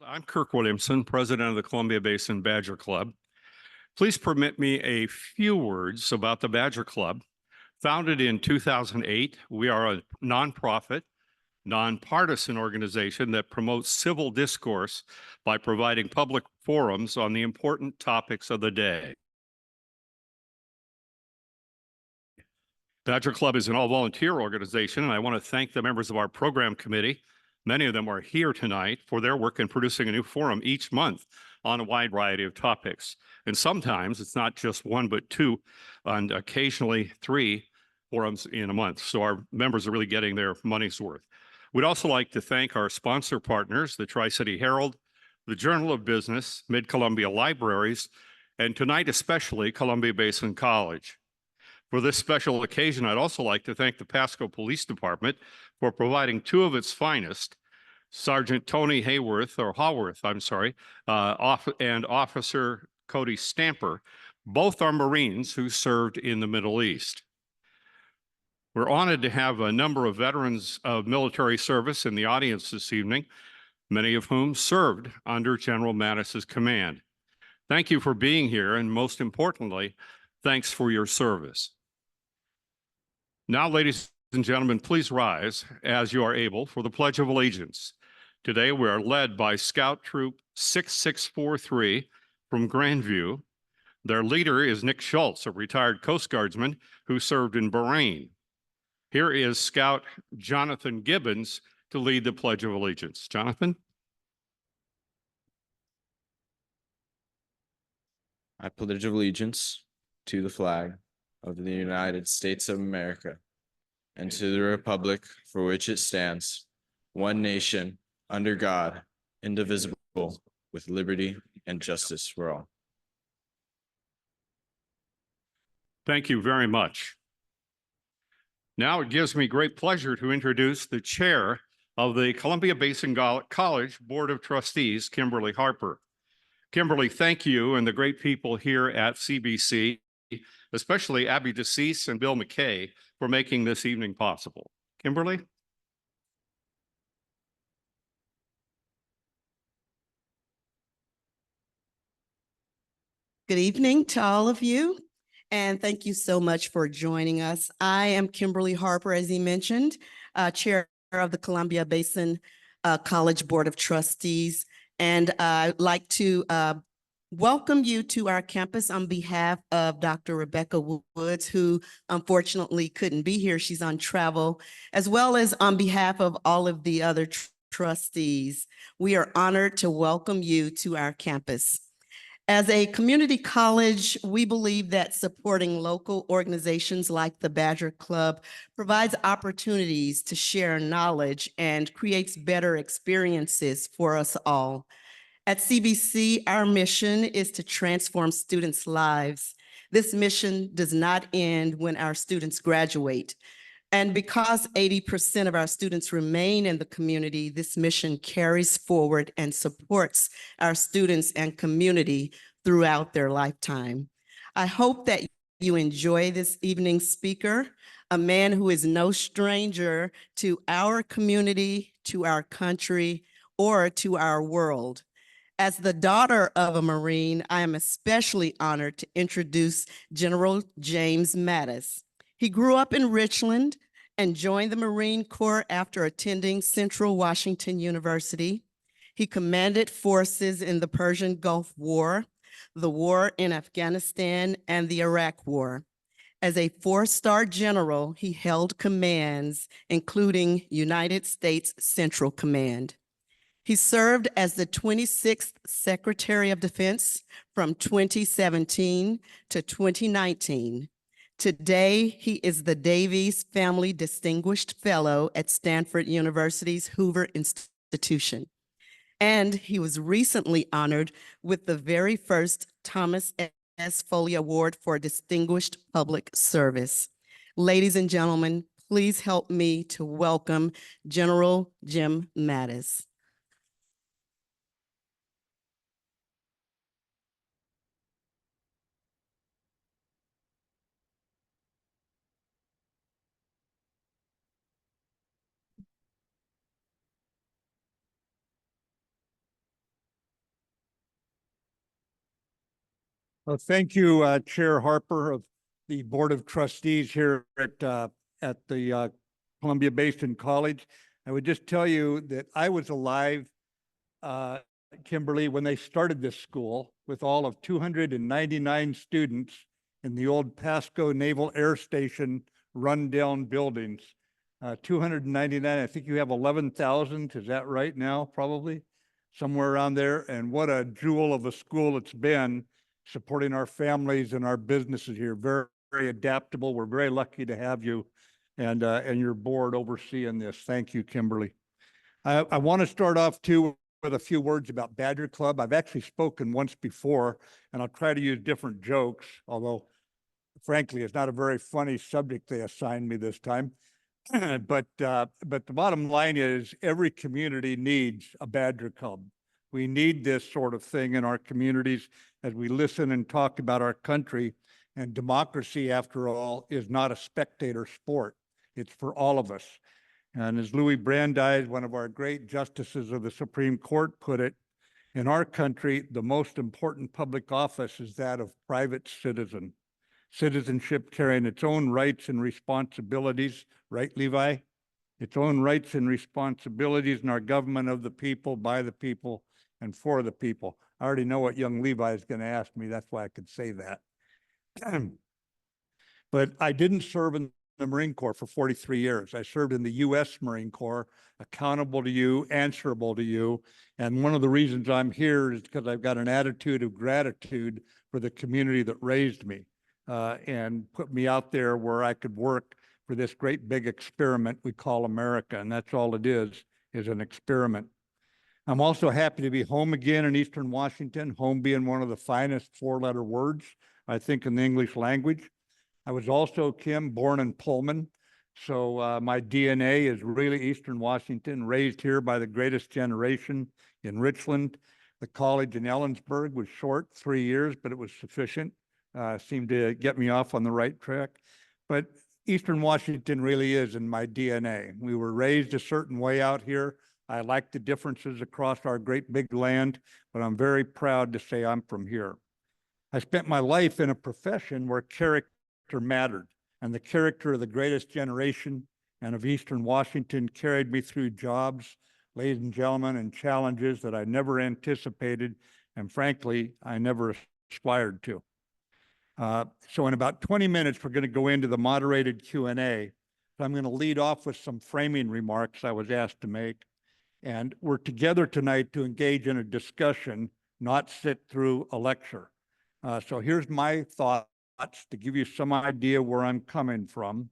I'm Kirk Williamson, president of the Columbia Basin Badger Club. Please permit me a few words about the Badger Club. Founded in 2008, we are a nonprofit, nonpartisan organization that promotes civil discourse by providing public forums on the important topics of the day. Badger Club is an all-volunteer organization, and I want to thank the members of our program committee. Many of them are here tonight for their work in producing a new forum each month on a wide variety of topics. And sometimes it's not just one, but two, and occasionally three forums in a month. So our members are really getting their money's worth. We'd also like to thank our sponsor partners, the Tri-City Herald, the Journal of Business, Mid-Columbia Libraries, and tonight especially Columbia Basin College. For this special occasion, I'd also like to thank the Pasco Police Department for providing two of its finest, Sergeant Tony Haworth, and Officer Cody Stamper. Both are Marines who served in the Middle East. We're honored to have a number of veterans of military service in the audience this evening, many of whom served under General Mattis's command. Thank you for being here, and most importantly, thanks for your service. Now, ladies and gentlemen, please rise as you are able for the Pledge of Allegiance. Today, we are led by Scout Troop 6643 from Grandview. Their leader is Nick Schultz, a retired Coast Guardsman who served in Bahrain. Here is Scout Jonathan Gibbons to lead the Pledge of Allegiance. Jonathan? I pledge allegiance to the flag of the United States of America and to the republic for which it stands, one nation, under God, indivisible, with liberty and justice for all. Thank you very much. Now it gives me great pleasure to introduce the chair of the Columbia Basin College Board of Trustees, Kimberly Harper. Kimberly, thank you and the great people here at CBC, especially Abby DeCease and Bill McKay, for making this evening possible. Kimberly? Good evening to all of you, and thank you so much for joining us. I am Kimberly Harper, as he mentioned, chair of the Columbia Basin College Board of Trustees, and I'd like to welcome you to our campus on behalf of Dr. Rebecca Woods, who unfortunately couldn't be here. She's on travel, as well as on behalf of all of the other trustees. We are honored to welcome you to our campus. As a community college, we believe that supporting local organizations like the Badger Club provides opportunities to share knowledge and creates better experiences for us all. At CBC, our mission is to transform students' lives. This mission does not end when our students graduate. And because 80% of our students remain in the community, this mission carries forward and supports our students and community throughout their lifetime. I hope that you enjoy this evening's speaker, a man who is no stranger to our community, to our country, or to our world. As the daughter of a Marine, I am especially honored to introduce General James Mattis. He grew up in Richland and joined the Marine Corps after attending Central Washington University. He commanded forces in the Persian Gulf War, the war in Afghanistan, and the Iraq War. As a four-star general, he held commands, including United States Central Command. He served as the 26th Secretary of Defense from 2017 to 2019. Today, he is the Davies Family Distinguished Fellow at Stanford University's Hoover Institution. And he was recently honored with the very first Thomas S. Foley Award for Distinguished Public Service. Ladies and gentlemen, please help me to welcome General Jim Mattis. Well, thank you, Chair Harper of the Board of Trustees here at the Columbia Basin College. I would just tell you that I was alive, Kimberly, when they started this school with all of 299 students in the old Pasco Naval Air Station rundown buildings. 299, I think you have 11,000, is that right now, probably? Somewhere around there. And what a jewel of a school it's been, supporting our families and our businesses here. Very, very adaptable. We're very lucky to have you and your board overseeing this. Thank you, Kimberly. I want to start off too with a few words about Badger Club. I've actually spoken once before, and I'll try to use different jokes, although frankly, it's not a very funny subject they assigned me this time. But the bottom line is every community needs a Badger Club. We need this sort of thing in our communities as we listen and talk about our country. And democracy, after all, is not a spectator sport. It's for all of us. And as Louis Brandeis, one of our great justices of the Supreme Court, put it, in our country, the most important public office is that of private citizen. Citizenship carrying its own rights and responsibilities, right, Levi? Its own rights and responsibilities in our government of the people, by the people, and for the people. I already know what young Levi is going to ask me. That's why I could say that. But I didn't serve in the Marine Corps for 43 years. I served in the U.S. Marine Corps, accountable to you, answerable to you. And one of the reasons I'm here is because I've got an attitude of gratitude for the community that raised me. And put me out there where I could work for this great big experiment we call America. And that's all it is an experiment. I'm also happy to be home again in Eastern Washington, home being one of the finest four-letter words, I think, in the English language. I was also, Kim, born in Pullman. So my DNA is really Eastern Washington, raised here by the greatest generation in Richland. The college in Ellensburg was short, 3 years, but it was sufficient. Seemed to get me off on the right track. But Eastern Washington really is in my DNA. We were raised a certain way out here. I like the differences across our great big land, but I'm very proud to say I'm from here. I spent my life in a profession where character mattered, and the character of the greatest generation and of Eastern Washington carried me through jobs, ladies and gentlemen, and challenges that I never anticipated, and frankly, I never aspired to. So in about 20 minutes, we're going to go into the moderated Q&A. So I'm going to lead off with some framing remarks I was asked to make. And we're together tonight to engage in a discussion, not sit through a lecture. So here's my thoughts to give you some idea where I'm coming from.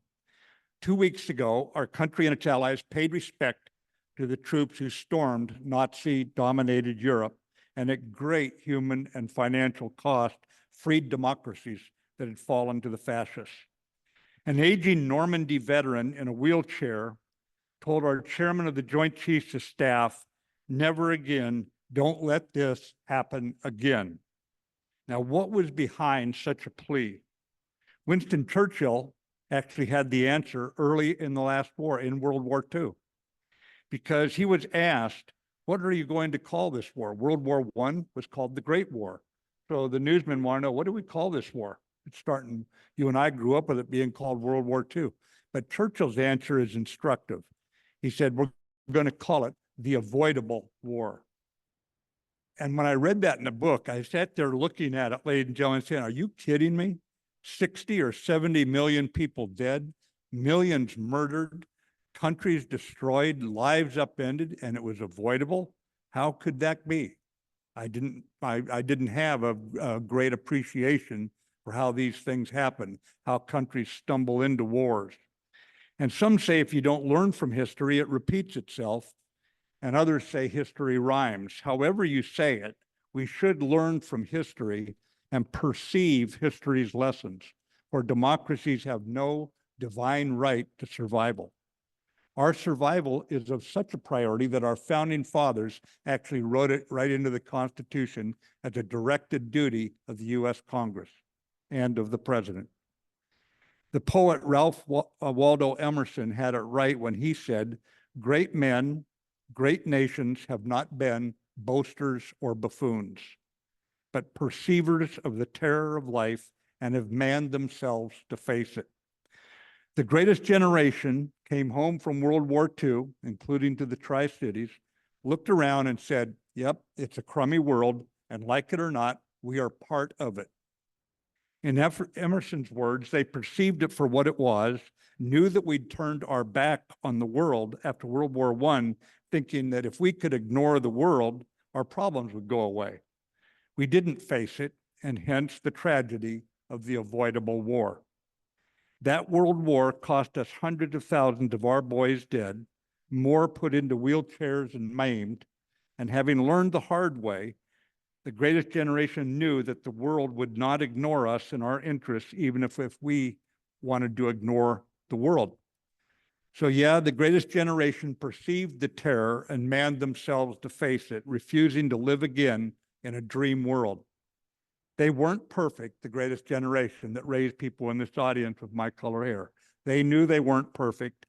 2 weeks ago, our country and its allies paid respect to the troops who stormed Nazi-dominated Europe and at great human and financial cost freed democracies that had fallen to the fascists. An aging Normandy veteran in a wheelchair told our chairman of the Joint Chiefs of Staff, never again, don't let this happen again. Now, what was behind such a plea? Winston Churchill actually had the answer early in the last war, in World War II, because he was asked, what are you going to call this war? World War I was called the Great War. So the newsmen want to know, what do we call this war? It's starting, you and I grew up with it being called World War II. But Churchill's answer is instructive. He said, we're going to call it the avoidable war. And when I read that in the book, I sat there looking at it, ladies and gentlemen, saying, are you kidding me? 60 or 70 million people dead, millions murdered, countries destroyed, lives upended, and it was avoidable? How could that be? I didn't have a great appreciation for how these things happen, how countries stumble into wars. And some say if you don't learn from history, it repeats itself. And others say history rhymes. However you say it, we should learn from history and perceive history's lessons, for democracies have no divine right to survival. Our survival is of such a priority that our founding fathers actually wrote it right into the Constitution as a directed duty of the U.S. Congress and of the president. The poet Ralph Waldo Emerson had it right when he said, great men, great nations have not been boasters or buffoons. but perceivers of the terror of life and have manned themselves to face it. The greatest generation came home from World War II, including to the Tri-Cities, looked around and said, yep, it's a crummy world, and like it or not, we are part of it. In Emerson's words, they perceived it for what it was, knew that we'd turned our back on the world after World War I, thinking that if we could ignore the world, our problems would go away. We didn't face it, and hence the tragedy of the avoidable war. That World War cost us hundreds of thousands of our boys dead, more put into wheelchairs and maimed, and having learned the hard way, the greatest generation knew that the world would not ignore us and our interests, even if we wanted to ignore the world. So yeah, the greatest generation perceived the terror and manned themselves to face it, refusing to live again in a dream world. They weren't perfect, the greatest generation that raised people in this audience with my color hair. They knew they weren't perfect,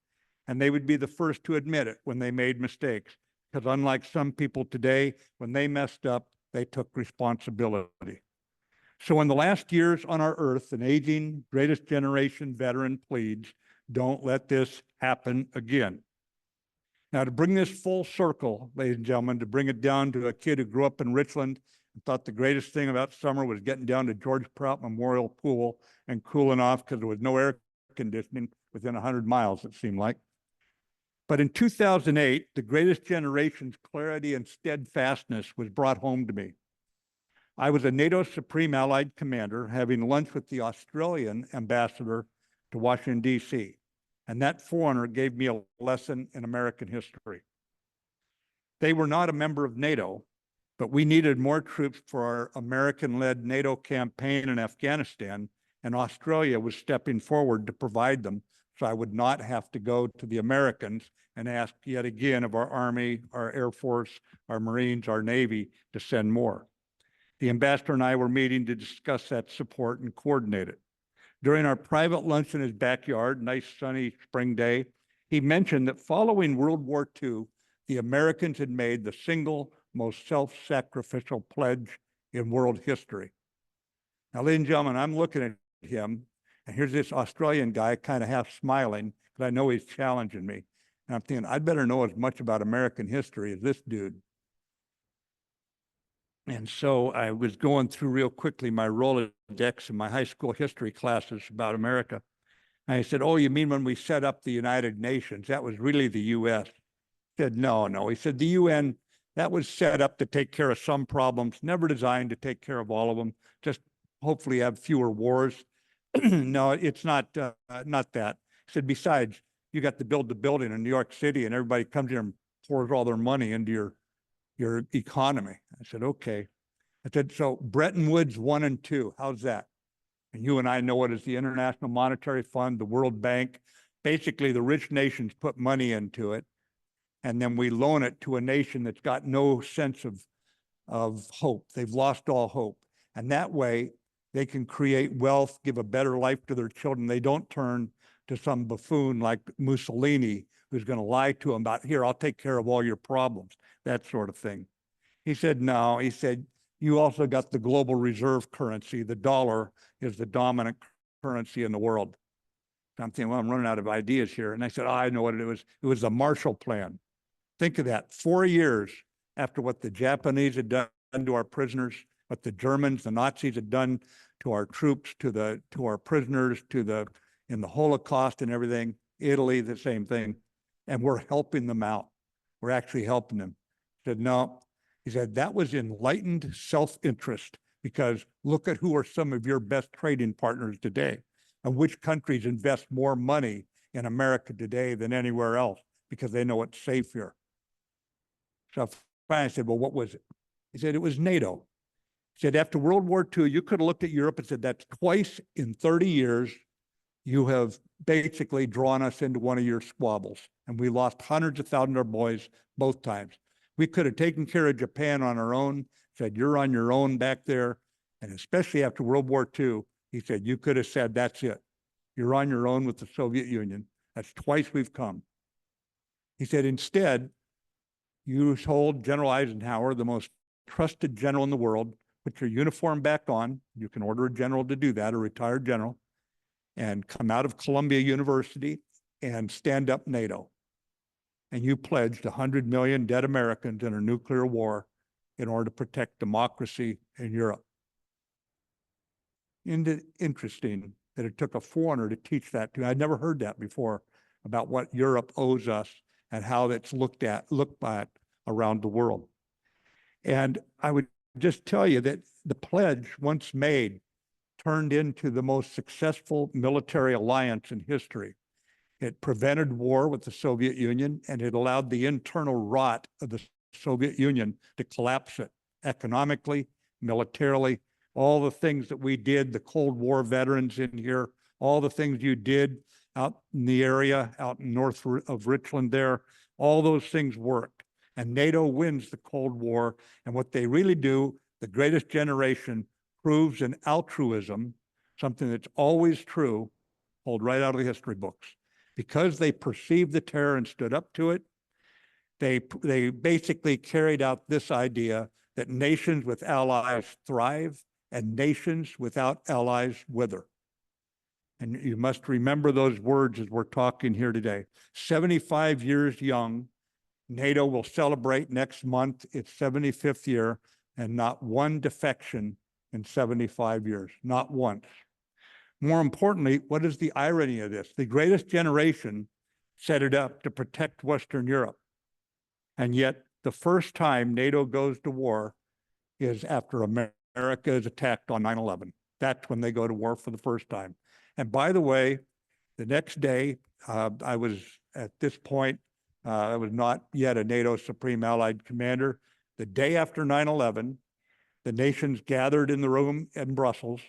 and they would be the first to admit it when they made mistakes. Because unlike some people today, when they messed up, they took responsibility. So in the last years on our earth, an aging greatest generation veteran pleads, don't let this happen again. Now, to bring this full circle, ladies and gentlemen, to bring it down to a kid who grew up in Richland and thought the greatest thing about summer was getting down to George Prout Memorial Pool and cooling off because there was no air conditioning within 100 miles, it seemed like. But in 2008, the greatest generation's clarity and steadfastness was brought home to me. I was a NATO Supreme Allied Commander having lunch with the Australian ambassador to Washington, D.C., and that foreigner gave me a lesson in American history. They were not a member of NATO, but we needed more troops for our American-led NATO campaign in Afghanistan, and Australia was stepping forward to provide them, so I would not have to go to the Americans and ask yet again of our Army, our Air Force, our Marines, our Navy to send more. The ambassador and I were meeting to discuss that support and coordinate it. During our private lunch in his backyard, nice sunny spring day, he mentioned that following World War II, the Americans had made the single most self-sacrificial pledge in world history. Now, ladies and gentlemen, I'm looking at him, and here's this Australian guy kind of half smiling, because I know he's challenging me. And I'm thinking, I'd better know as much about American history as this dude. And so I was going through real quickly my Rolodex and my high school history classes about America. And I said, oh, you mean when we set up the United Nations? That was really the U.S. He said, no. He said, the UN, that was set up to take care of some problems, never designed to take care of all of them, just hopefully have fewer wars. No, it's not that. He said, besides, you got to build the building in New York City and everybody comes here and pours all their money into your economy. I said, okay. I said, so Bretton Woods 1 and 2, how's that? And you and I know it as the International Monetary Fund, the World Bank. Basically, the rich nations put money into it, and then we loan it to a nation that's got no sense of hope. They've lost all hope. And that way, they can create wealth, give a better life to their children. They don't turn to some buffoon like Mussolini, who's going to lie to them about, here, I'll take care of all your problems, that sort of thing. He said, no. He said, you also got the global reserve currency. The dollar is the dominant currency in the world. I'm thinking, well, I'm running out of ideas here. And I said, oh, I know what it was. It was the Marshall Plan. Think of that, 4 years after what the Japanese had done to our prisoners, what the Germans, the Nazis had done to our troops, to our prisoners, in the Holocaust and everything. Italy, the same thing. And we're helping them out. We're actually helping them. He said, no. He said, that was enlightened self-interest, because look at who are some of your best trading partners today, and which countries invest more money in America today than anywhere else, because they know it's safe here. So finally I said, well, what was it? He said, it was NATO. He said, after World War II, you could have looked at Europe and said, that's twice in 30 years, you have basically drawn us into one of your squabbles. And we lost hundreds of thousands of boys both times. We could have taken care of Japan on our own, said, you're on your own back there. And especially after World War II, he said, you could have said, that's it. You're on your own with the Soviet Union. That's twice we've come. He said, instead, you told General Eisenhower, the most trusted general in the world, put your uniform back on. You can order a general to do that, a retired general, and come out of Columbia University and stand up NATO. And you pledged 100 million dead Americans in a nuclear war in order to protect democracy in Europe. Interesting that it took a foreigner to teach that to me. I'd never heard that before about what Europe owes us and how that's looked at around the world. And I would just tell you that the pledge, once made, turned into the most successful military alliance in history. It prevented war with the Soviet Union, and it allowed the internal rot of the Soviet Union to collapse it economically, militarily, all the things that we did, the Cold War veterans in here, all the things you did out in the area, out north of Richland there, all those things worked. And NATO wins the Cold War. And what they really do, the greatest generation proves an altruism, something that's always true, pulled right out of the history books. Because they perceived the terror and stood up to it, they basically carried out this idea that nations with allies thrive and nations without allies wither. And you must remember those words as we're talking here today. 75 years young, NATO will celebrate next month its 75th year, and not one defection in 75 years, not once. More importantly, what is the irony of this? The greatest generation set it up to protect Western Europe. And yet the first time NATO goes to war is after America is attacked on 9/11. That's when they go to war for the first time. And by the way, the next day, I was at this point, I was not yet a NATO Supreme Allied Commander. The day after 9/11, the nations gathered in the room in Brussels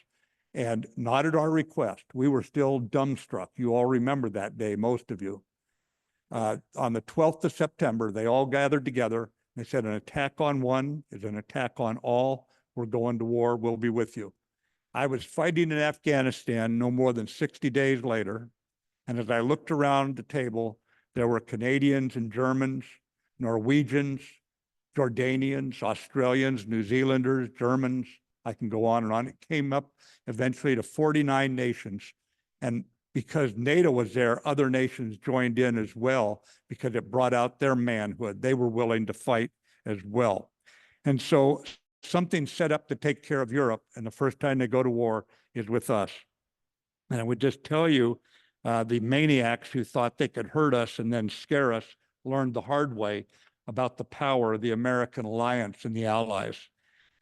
and not at our request. We were still dumbstruck. You all remember that day, most of you. On the 12th of September, they all gathered together. They said, an attack on one is an attack on all. We're going to war. We'll be with you. I was fighting in Afghanistan no more than 60 days later. And as I looked around the table, there were Canadians and Germans, Norwegians, Jordanians, Australians, New Zealanders, Germans. I can go on and on. It came up eventually to 49 nations. And because NATO was there, other nations joined in as well because it brought out their manhood. They were willing to fight as well. And so something set up to take care of Europe, and the first time they go to war is with us. And I would just tell you, the maniacs who thought they could hurt us and then scare us learned the hard way about the power of the American alliance and the allies.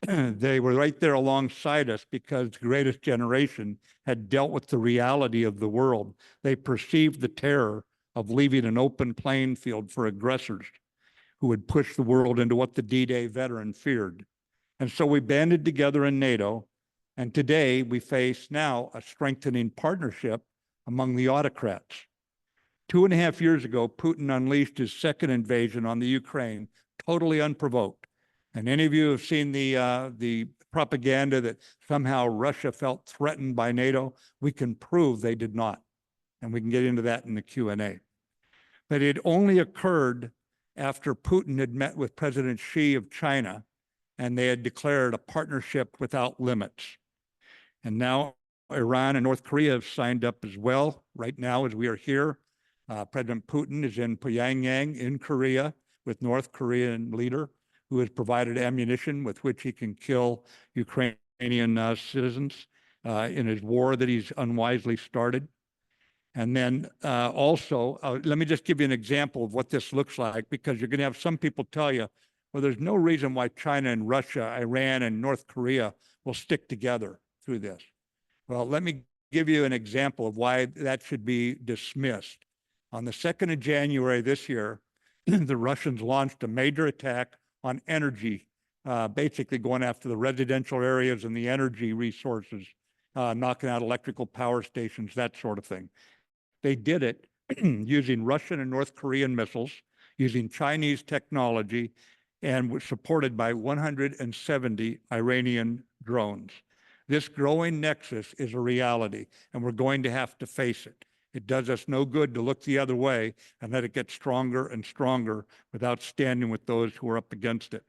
They were right there alongside us because the greatest generation had dealt with the reality of the world. They perceived the terror of leaving an open playing field for aggressors who would push the world into what the D-Day veteran feared. And so we banded together in NATO, and today we face now a strengthening partnership among the autocrats. 2.5 years ago, Putin unleashed his second invasion on the Ukraine, totally unprovoked. And any of you have seen the propaganda that somehow Russia felt threatened by NATO, we can prove they did not. And we can get into that in the Q&A. But it only occurred after Putin had met with President Xi of China, and they had declared a partnership without limits. And now Iran and North Korea have signed up as well. Right now, as we are here, President Putin is in Pyongyang in Korea with North Korean leader who has provided ammunition with which he can kill Ukrainian citizens in his war that he's unwisely started. And then also, let me just give you an example of what this looks like, because you're going to have some people tell you, well, there's no reason why China and Russia, Iran and North Korea will stick together through this. Well, let me give you an example of why that should be dismissed. On the 2nd of January this year, the Russians launched a major attack on energy, basically going after the residential areas and the energy resources, knocking out electrical power stations, that sort of thing. They did it using Russian and North Korean missiles, using Chinese technology, and was supported by 170 Iranian drones. This growing nexus is a reality, and we're going to have to face it. It does us no good to look the other way and let it get stronger and stronger without standing with those who are up against it.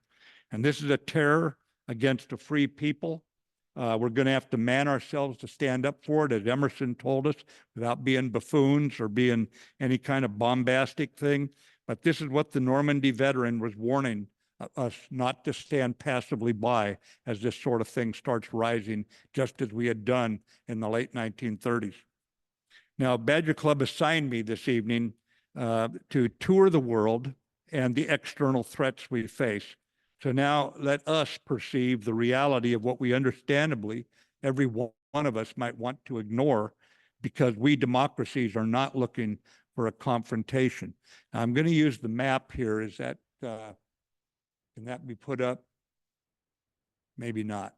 And this is a terror against a free people. We're going to have to man ourselves to stand up for it, as Emerson told us, without being buffoons or being any kind of bombastic thing. But this is what the Normandy veteran was warning us not to stand passively by as this sort of thing starts rising, just as we had done in the late 1930s. Now, Badger Club assigned me this evening to tour the world and the external threats we face. So now let us perceive the reality of what we understandably, every one of us might want to ignore, because we democracies are not looking for a confrontation. Now, I'm going to use the map here. Is that, can that be put up? Maybe not.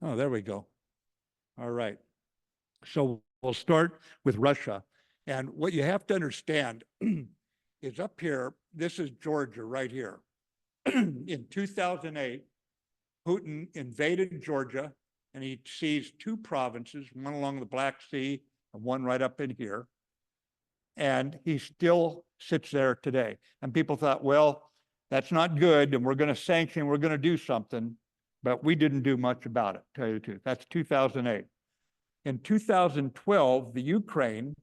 Oh, there we go. All right. So we'll start with Russia. And what you have to understand is up here, this is Georgia right here. In 2008, Putin invaded Georgia and he seized two provinces, one along the Black Sea and one right up in here. And he still sits there today. And people thought, well, that's not good, and we're going to sanction, we're going to do something. But we didn't do much about it, to tell you the truth. That's 2008. In 2012, the Ukraine,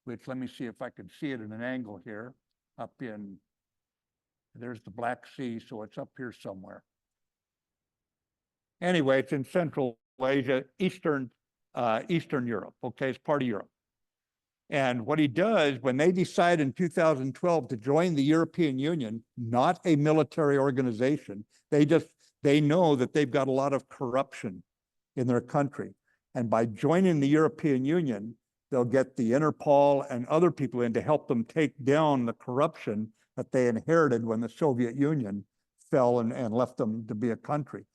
which let me see if I can see it in an angle here, up in, there's the Black Sea, so it's up here somewhere. Anyway, it's in Central Asia, Eastern Europe, okay, it's part of Europe. And what he does, when they decide in 2012 to join the European Union, not a military organization, they know that they've got a lot of corruption in their country. And by joining the European Union, they'll get the Interpol and other people in to help them take down the corruption that they inherited when the Soviet Union fell and left them to be a country.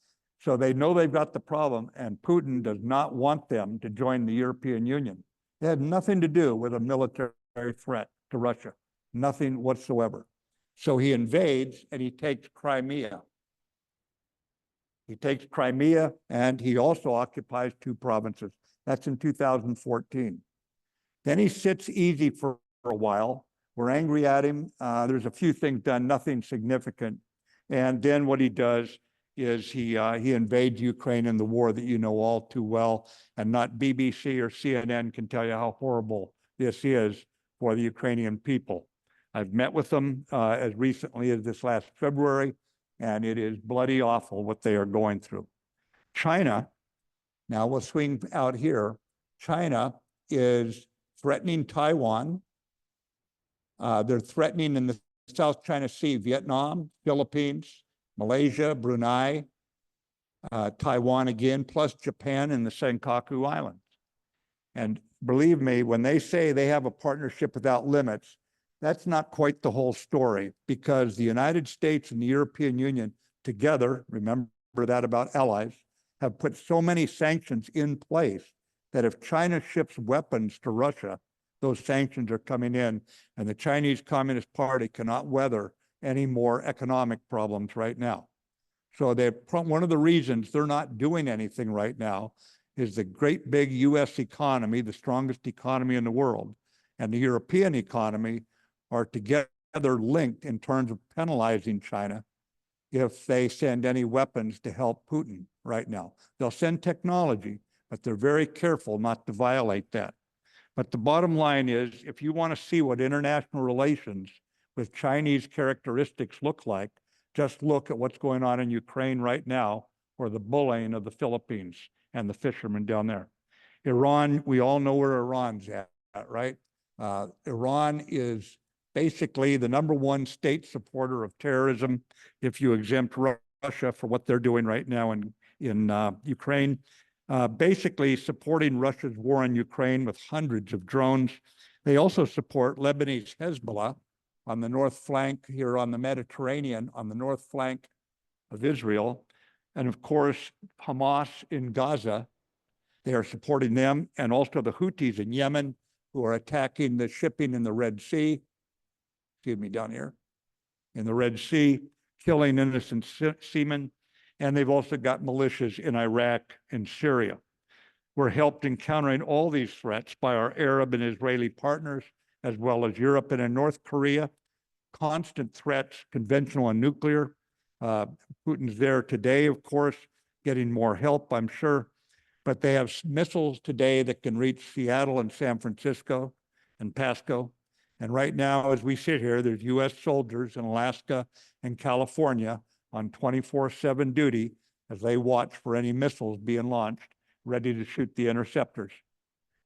So they know they've got the problem, and Putin does not want them to join the European Union. It had nothing to do with a military threat to Russia, nothing whatsoever. So he invades and he takes Crimea. He takes Crimea and he also occupies two provinces. That's in 2014. Then he sits easy for a while. We're angry at him. There's a few things done, nothing significant. And then what he does is he invades Ukraine in the war that you know all too well, and not BBC or CNN can tell you how horrible this is for the Ukrainian people. I've met with them as recently as this last February, and it is bloody awful what they are going through. China, now we'll swing out here. China is threatening Taiwan. They're threatening in the South China Sea, Vietnam, Philippines, Malaysia, Brunei, Taiwan again, plus Japan and the Senkaku Islands. And believe me, when they say they have a partnership without limits, that's not quite the whole story, because the United States and the European Union together, remember that about allies, have put so many sanctions in place that if China ships weapons to Russia, those sanctions are coming in, and the Chinese Communist Party cannot weather any more economic problems right now. So one of the reasons they're not doing anything right now is the great big US economy, the strongest economy in the world, and the European economy are together linked in terms of penalizing China if they send any weapons to help Putin right now. They'll send technology, but they're very careful not to violate that. But the bottom line is, if you want to see what international relations with Chinese characteristics look like, just look at what's going on in Ukraine right now, or the bullying of the Philippines and the fishermen down there. Iran, we all know where Iran's at, right? Iran is basically the #1 state supporter of terrorism, if you exempt Russia for what they're doing right now in Ukraine. Basically supporting Russia's war in Ukraine with hundreds of drones. They also support Lebanese Hezbollah on the north flank here on the Mediterranean, on the north flank of Israel. And of course, Hamas in Gaza, they are supporting them, and also the Houthis in Yemen, who are attacking the shipping in the Red Sea, down here, in the Red Sea, killing innocent seamen. And they've also got militias in Iraq and Syria. We're helped in countering all these threats by our Arab and Israeli partners, as well as Europe and in North Korea. Constant threats, conventional and nuclear. Putin's there today, of course, getting more help, I'm sure. But they have missiles today that can reach Seattle and San Francisco and Pasco. And right now, as we sit here, there's U.S. soldiers in Alaska and California on 24/7 duty as they watch for any missiles being launched, ready to shoot the interceptors.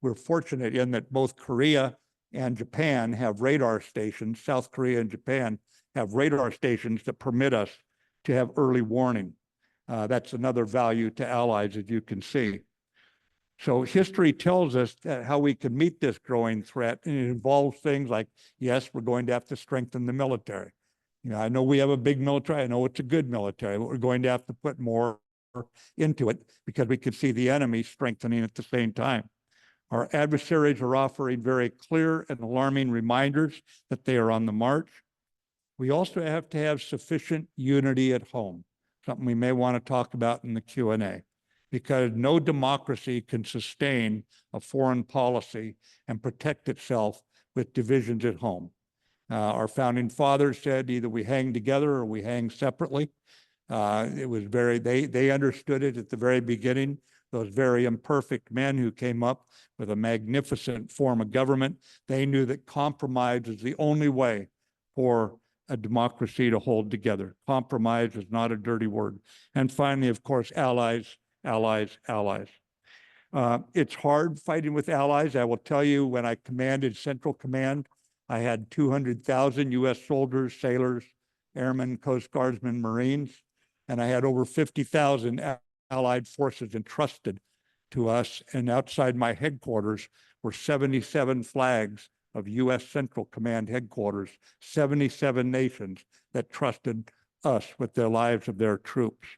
We're fortunate in that both Korea and Japan have radar stations. South Korea and Japan have radar stations that permit us to have early warning. That's another value to allies, as you can see. So history tells us that how we can meet this growing threat, and it involves things like, yes, we're going to have to strengthen the military. You know, I know we have a big military. I know it's a good military, but we're going to have to put more into it because we can see the enemy strengthening at the same time. Our adversaries are offering very clear and alarming reminders that they are on the march. We also have to have sufficient unity at home, something we may want to talk about in the Q&A, because no democracy can sustain a foreign policy and protect itself with divisions at home. Our founding fathers said either we hang together or we hang separately. It was they understood it at the very beginning. Those very imperfect men who came up with a magnificent form of government, they knew that compromise is the only way for a democracy to hold together. Compromise is not a dirty word. And finally, of course, allies, allies, allies. It's hard fighting with allies. I will tell you, when I commanded Central Command, I had 200,000 U.S. soldiers, sailors, airmen, Coast Guardsmen, Marines, and I had over 50,000 allied forces entrusted to us. And outside my headquarters were 77 flags of U.S. Central Command headquarters, 77 nations that trusted us with their lives of their troops.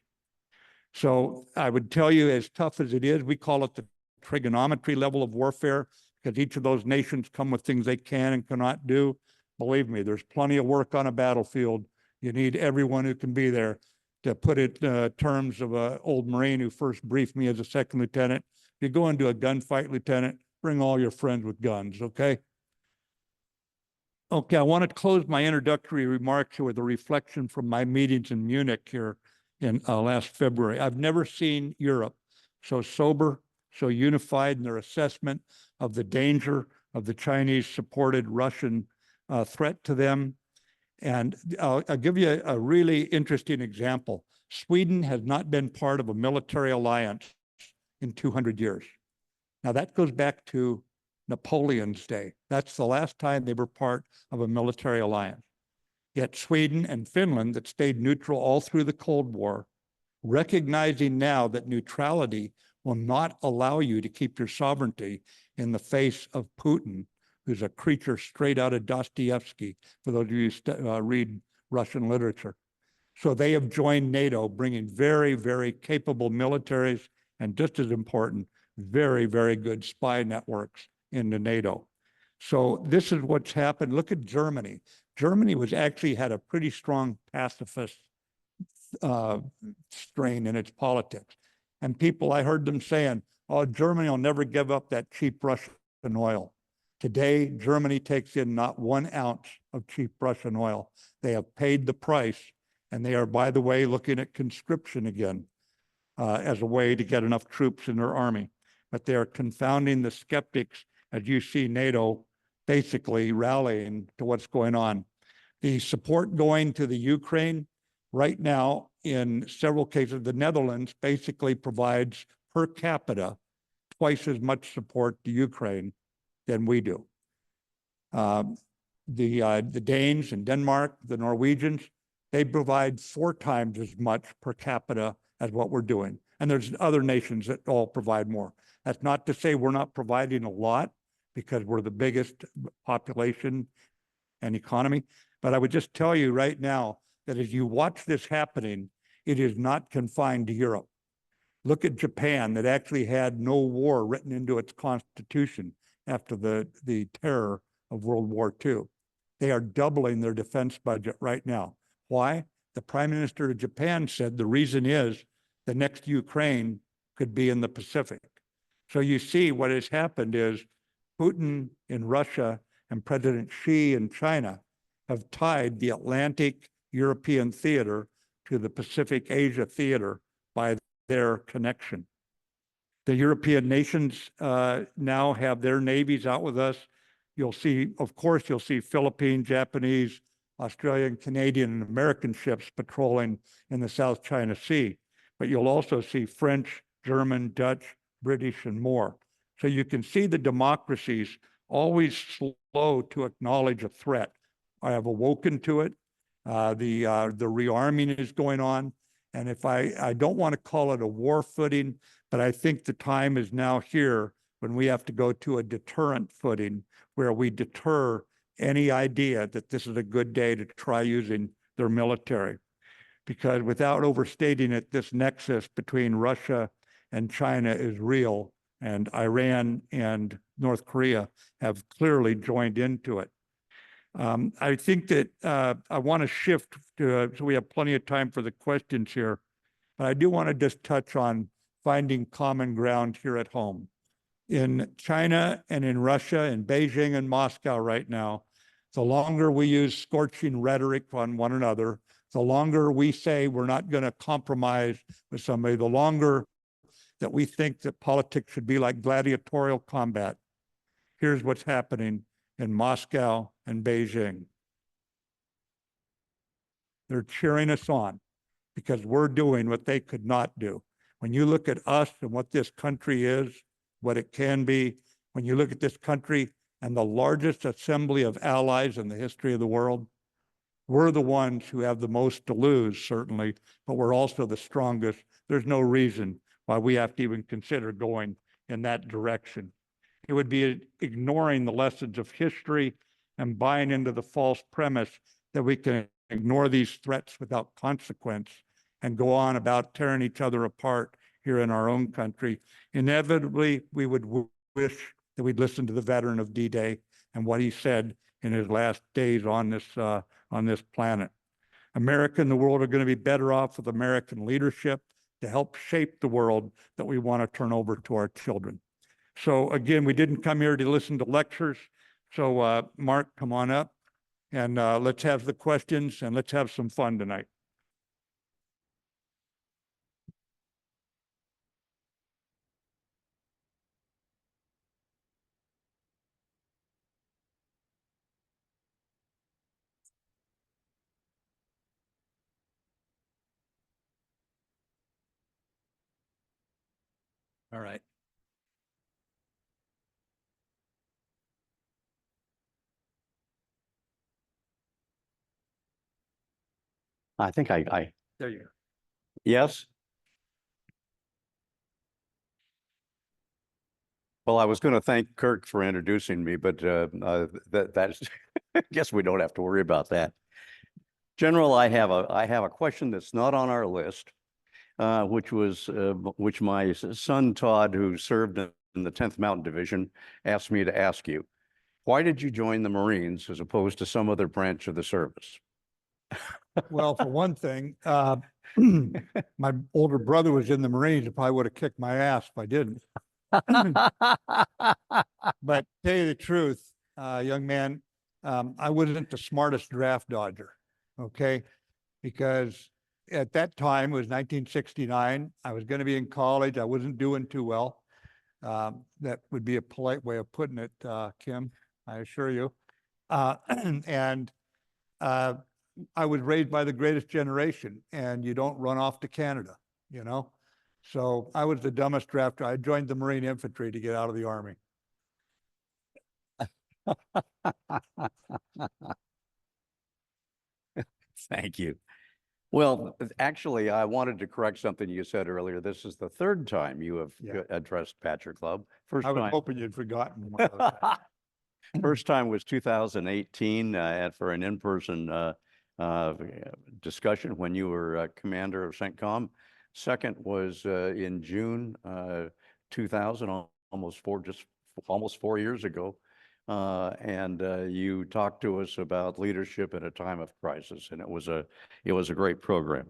So I would tell you, as tough as it is, we call it the trigonometry level of warfare, because each of those nations come with things they can and cannot do. Believe me, there's plenty of work on a battlefield. You need everyone who can be there. To put it in terms of an old Marine who first briefed me as a second lieutenant, if you go into a gunfight, Lieutenant, bring all your friends with guns, okay? Okay, I want to close my introductory remarks with a reflection from my meetings in Munich here in last February. I've never seen Europe so sober, so unified in their assessment of the danger of the Chinese-supported Russian threat to them. And I'll give you a really interesting example. Sweden has not been part of a military alliance in 200 years. Now that goes back to Napoleon's day. That's the last time they were part of a military alliance. Yet Sweden and Finland, that stayed neutral all through the Cold War, recognizing now that neutrality will not allow you to keep your sovereignty in the face of Putin, who's a creature straight out of Dostoevsky, for those of you who read Russian literature. So they have joined NATO, bringing very, very capable militaries, and just as important, very, very good spy networks into NATO. So this is what's happened. Look at Germany. Germany actually had a pretty strong pacifist strain in its politics. And people, I heard them saying, oh, Germany will never give up that cheap Russian oil. Today, Germany takes in not 1 ounce of cheap Russian oil. They have paid the price, and they are, by the way, looking at conscription again as a way to get enough troops in their army. But they are confounding the skeptics as you see NATO basically rallying to what's going on. The support going to the Ukraine right now, in several cases, the Netherlands basically provides per capita twice as much support to Ukraine than we do. The Danes in Denmark, the Norwegians, they provide 4 times as much per capita as what we're doing. And there's other nations that all provide more. That's not to say we're not providing a lot, because we're the biggest population and economy. But I would just tell you right now that as you watch this happening, it is not confined to Europe. Look at Japan, that actually had no war written into its constitution after the terror of World War II. They are doubling their defense budget right now. Why? The Prime Minister of Japan said the reason is the next Ukraine could be in the Pacific. So you see what has happened is Putin in Russia and President Xi in China have tied the Atlantic European theater to the Pacific Asia theater by their connection. The European nations now have their navies out with us. You'll see, of course, you'll see Philippine, Japanese, Australian, Canadian, and American ships patrolling in the South China Sea, but you'll also see French, German, Dutch, British, and more. So you can see the democracies always slow to acknowledge a threat. I have awoken to it. The rearming is going on. And if I don't want to call it a war footing, but I think the time is now here when we have to go to a deterrent footing where we deter any idea that this is a good day to try using their military. Because without overstating it, this nexus between Russia and China is real, and Iran and North Korea have clearly joined into it. I think that I want to shift to, so we have plenty of time for the questions here, but I do want to just touch on finding common ground here at home. In China and in Russia, in Beijing and Moscow right now, the longer we use scorching rhetoric on one another, the longer we say we're not going to compromise with somebody, the longer that we think that politics should be like gladiatorial combat. Here's what's happening in Moscow and Beijing. They're cheering us on because we're doing what they could not do. When you look at us and what this country is, what it can be, when you look at this country and the largest assembly of allies in the history of the world, we're the ones who have the most to lose, certainly, but we're also the strongest. There's no reason why we have to even consider going in that direction. It would be ignoring the lessons of history and buying into the false premise that we can ignore these threats without consequence and go on about tearing each other apart here in our own country. Inevitably, we would wish that we'd listen to the veteran of D-Day and what he said in his last days on this planet. America and the world are going to be better off with American leadership to help shape the world that we want to turn over to our children. So again, we didn't come here to listen to lectures. So Mark, come on up and let's have the questions and let's have some fun tonight. All right. I think There you go. yes. Well, I was going to thank Kirk for introducing me, but that's, I guess we don't have to worry about that. General, I have a question that's not on our list, which my son Todd, who served in the 10th Mountain Division, asked me to ask you. Why did you join the Marines as opposed to some other branch of the service? Well, for one thing, my older brother was in the Marines. He probably would have kicked my ass if I didn't. But to tell you the truth, young man, I wasn't the smartest draft dodger, okay? Because at that time, it was 1969. I was going to be in college. I wasn't doing too well. That would be a polite way of putting it, Kim, I assure you. And I was raised by the greatest generation, and you don't run off to Canada, you know? So I was the dumbest drafter. I joined the Marine Infantry to get out of the Army. Thank you. Well, actually, I wanted to correct something you said earlier. This is the third time you have addressed Patriot Club. First I was time. hoping you'd forgotten one of those. First time was 2018 for an in-person discussion when you were commander of CENTCOM. Second was in June 2000, almost 4 years ago. And you talked to us about leadership in a time of crisis, and it was a great program.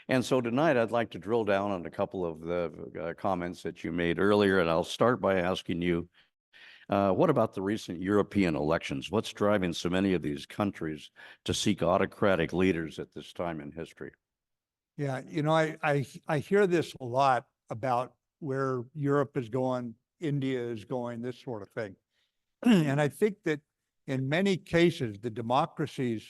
And so tonight I'd like to drill down on a couple of the comments that you made earlier, and I'll start by asking you, what about the recent European elections? What's driving so many of these countries to seek autocratic leaders at this time in history? Yeah, you know, I hear this a lot about where Europe is going, India is going, this sort of thing. And I think that in many cases, the democracies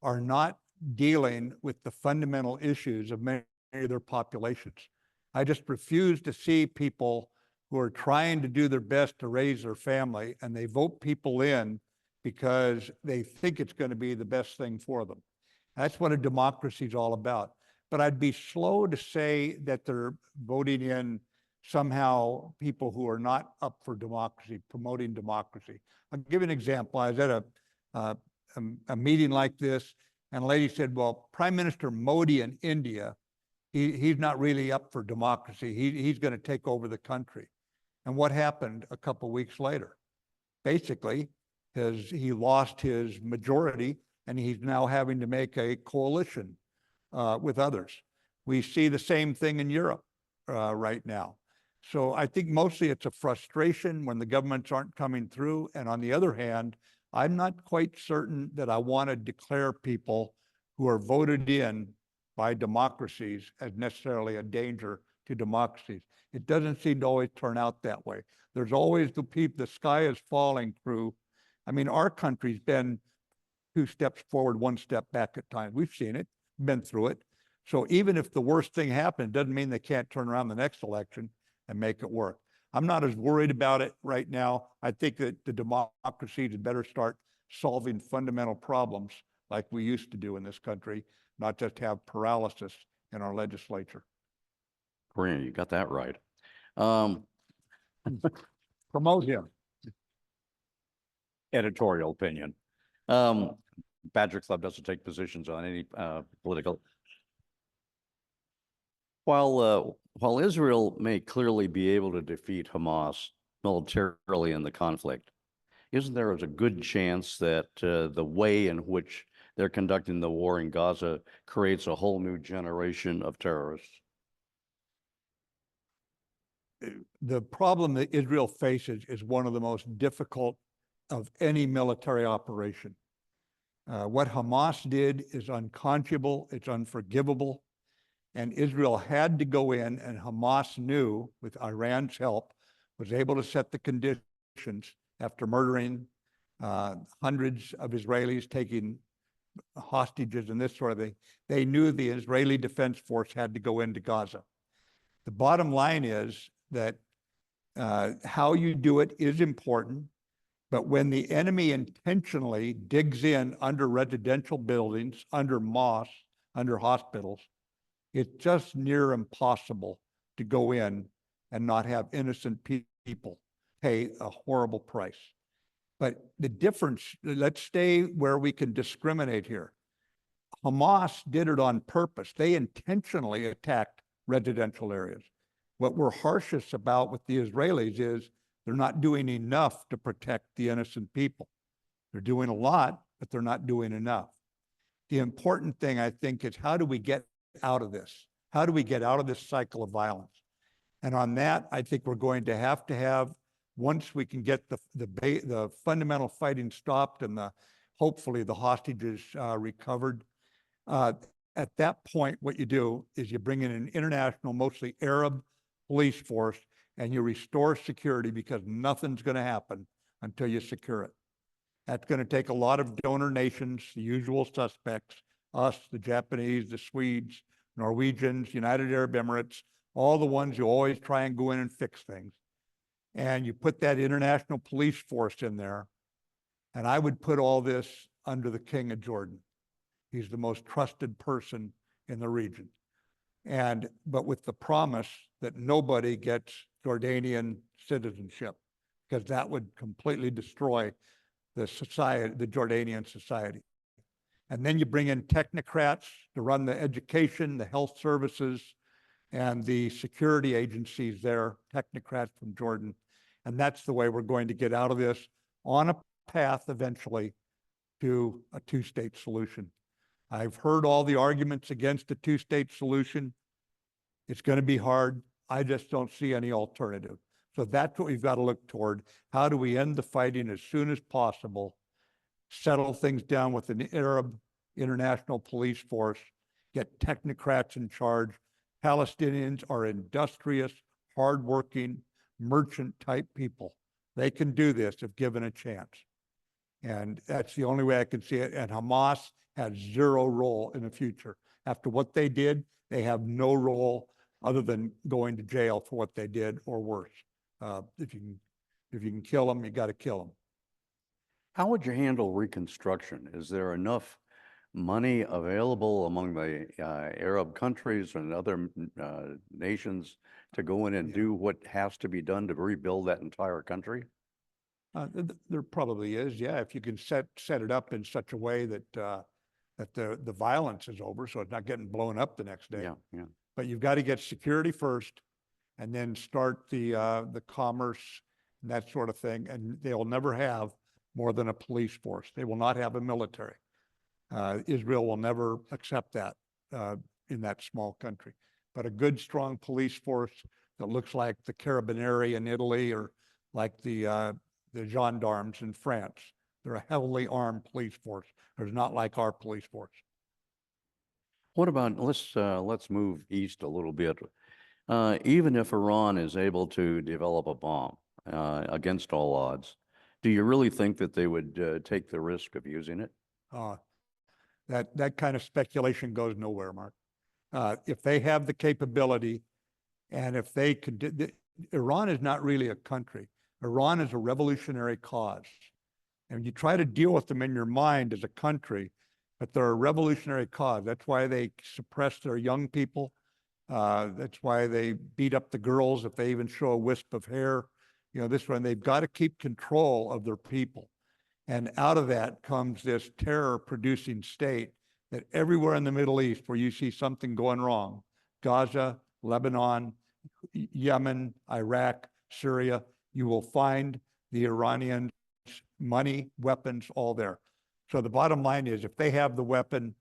are not dealing with the fundamental issues of many of their populations. I just refuse to see people who are trying to do their best to raise their family and they vote people in because they think it's going to be the best thing for them. That's what a democracy is all about. But I'd be slow to say that they're voting in somehow people who are not up for democracy, promoting democracy. I'll give you an example. I was at a meeting like this, and a lady said, well, Prime Minister Modi in India, he's not really up for democracy. He's going to take over the country. And what happened a couple of weeks later? Basically, he lost his majority, and he's now having to make a coalition with others. We see the same thing in Europe right now. So I think mostly it's a frustration when the governments aren't coming through. And on the other hand, I'm not quite certain that I want to declare people who are voted in by democracies as necessarily a danger to democracies. It doesn't seem to always turn out that way. There's always the sky is falling through. I mean, our country's been 2 steps forward, 1 step back at times. We've seen it, been through it. So even if the worst thing happened, doesn't mean they can't turn around the next election and make it work. I'm not as worried about it right now. I think that the democracies had better start solving fundamental problems like we used to do in this country, not just have paralysis in our legislature. Corinne, you got that right. Promote him. Editorial opinion. Badger Club doesn't take positions on any political. While Israel may clearly be able to defeat Hamas militarily in the conflict, isn't there a good chance that the way in which they're conducting the war in Gaza creates a whole new generation of terrorists? The problem that Israel faces is one of the most difficult of any military operation. What Hamas did is unconscionable, it's unforgivable, and Israel had to go in, and Hamas knew, with Iran's help, was able to set the conditions after murdering hundreds of Israelis, taking hostages and this sort of thing. They knew the Israeli Defense Force had to go into Gaza. The bottom line is that how you do it is important, but when the enemy intentionally digs in under residential buildings, under mosques, under hospitals, it's just near impossible to go in and not have innocent people pay a horrible price. But the difference, let's stay where we can discriminate here. Hamas did it on purpose. They intentionally attacked residential areas. What we're harshest about with the Israelis is they're not doing enough to protect the innocent people. They're doing a lot, but they're not doing enough. The important thing, I think, is how do we get out of this? How do we get out of this cycle of violence? And on that, I think we're going to have, once we can get the fundamental fighting stopped and hopefully the hostages recovered, at that point, what you do is you bring in an international, mostly Arab police force, and you restore security, because nothing's going to happen until you secure it. That's going to take a lot of donor nations, the usual suspects, us, the Japanese, the Swedes, Norwegians, United Arab Emirates, all the ones who always try and go in and fix things. And you put that international police force in there. And I would put all this under the King of Jordan. He's the most trusted person in the region. But with the promise that nobody gets Jordanian citizenship, because that would completely destroy the society, the Jordanian society. And then you bring in technocrats to run the education, the health services, and the security agencies there, technocrats from Jordan. And that's the way we're going to get out of this, on a path eventually to a 2-state solution. I've heard all the arguments against a 2-state solution. It's going to be hard. I just don't see any alternative. So that's what we've got to look toward. How do we end the fighting as soon as possible, settle things down with an Arab international police force, get technocrats in charge. Palestinians are industrious, hardworking, merchant-type people. They can do this if given a chance. And that's the only way I can see it. And Hamas has zero role in the future. After what they did, they have no role other than going to jail for what they did or worse. If you can kill them, you got to kill them. How would you handle reconstruction? Is there enough money available among the Arab countries and other nations to go in and Yeah. do what has to be done to rebuild that entire country? There probably is, yeah. If you can set it up in such a way that that the violence is over, so it's not getting blown up the next day. Yeah, yeah. But you've got to get security first, and then start the commerce and that sort of thing. And they'll never have more than a police force. They will not have a military. Israel will never accept that in that small country. But a good, strong police force that looks like the Carabinieri in Italy or like the gendarmes in France. They're a heavily armed police force. They're not like our police force. What about, let's move east a little bit. Even if Iran is able to develop a bomb against all odds, do you really think that they would take the risk of using it? That kind of speculation goes nowhere, Mark. If they have the capability, and if they could, Iran is not really a country. Iran is a revolutionary cause. And you try to deal with them in your mind as a country, but they're a revolutionary cause. That's why they suppress their young people. That's why they beat up the girls if they even show a wisp of hair. You know, this one, they've got to keep control of their people. And out of that comes this terror-producing state that everywhere in the Middle East where you see something going wrong, Gaza, Lebanon, Yemen, Iraq, Syria, you will find the Iranians' money, weapons, all there. So the bottom line is, if they have the weapon,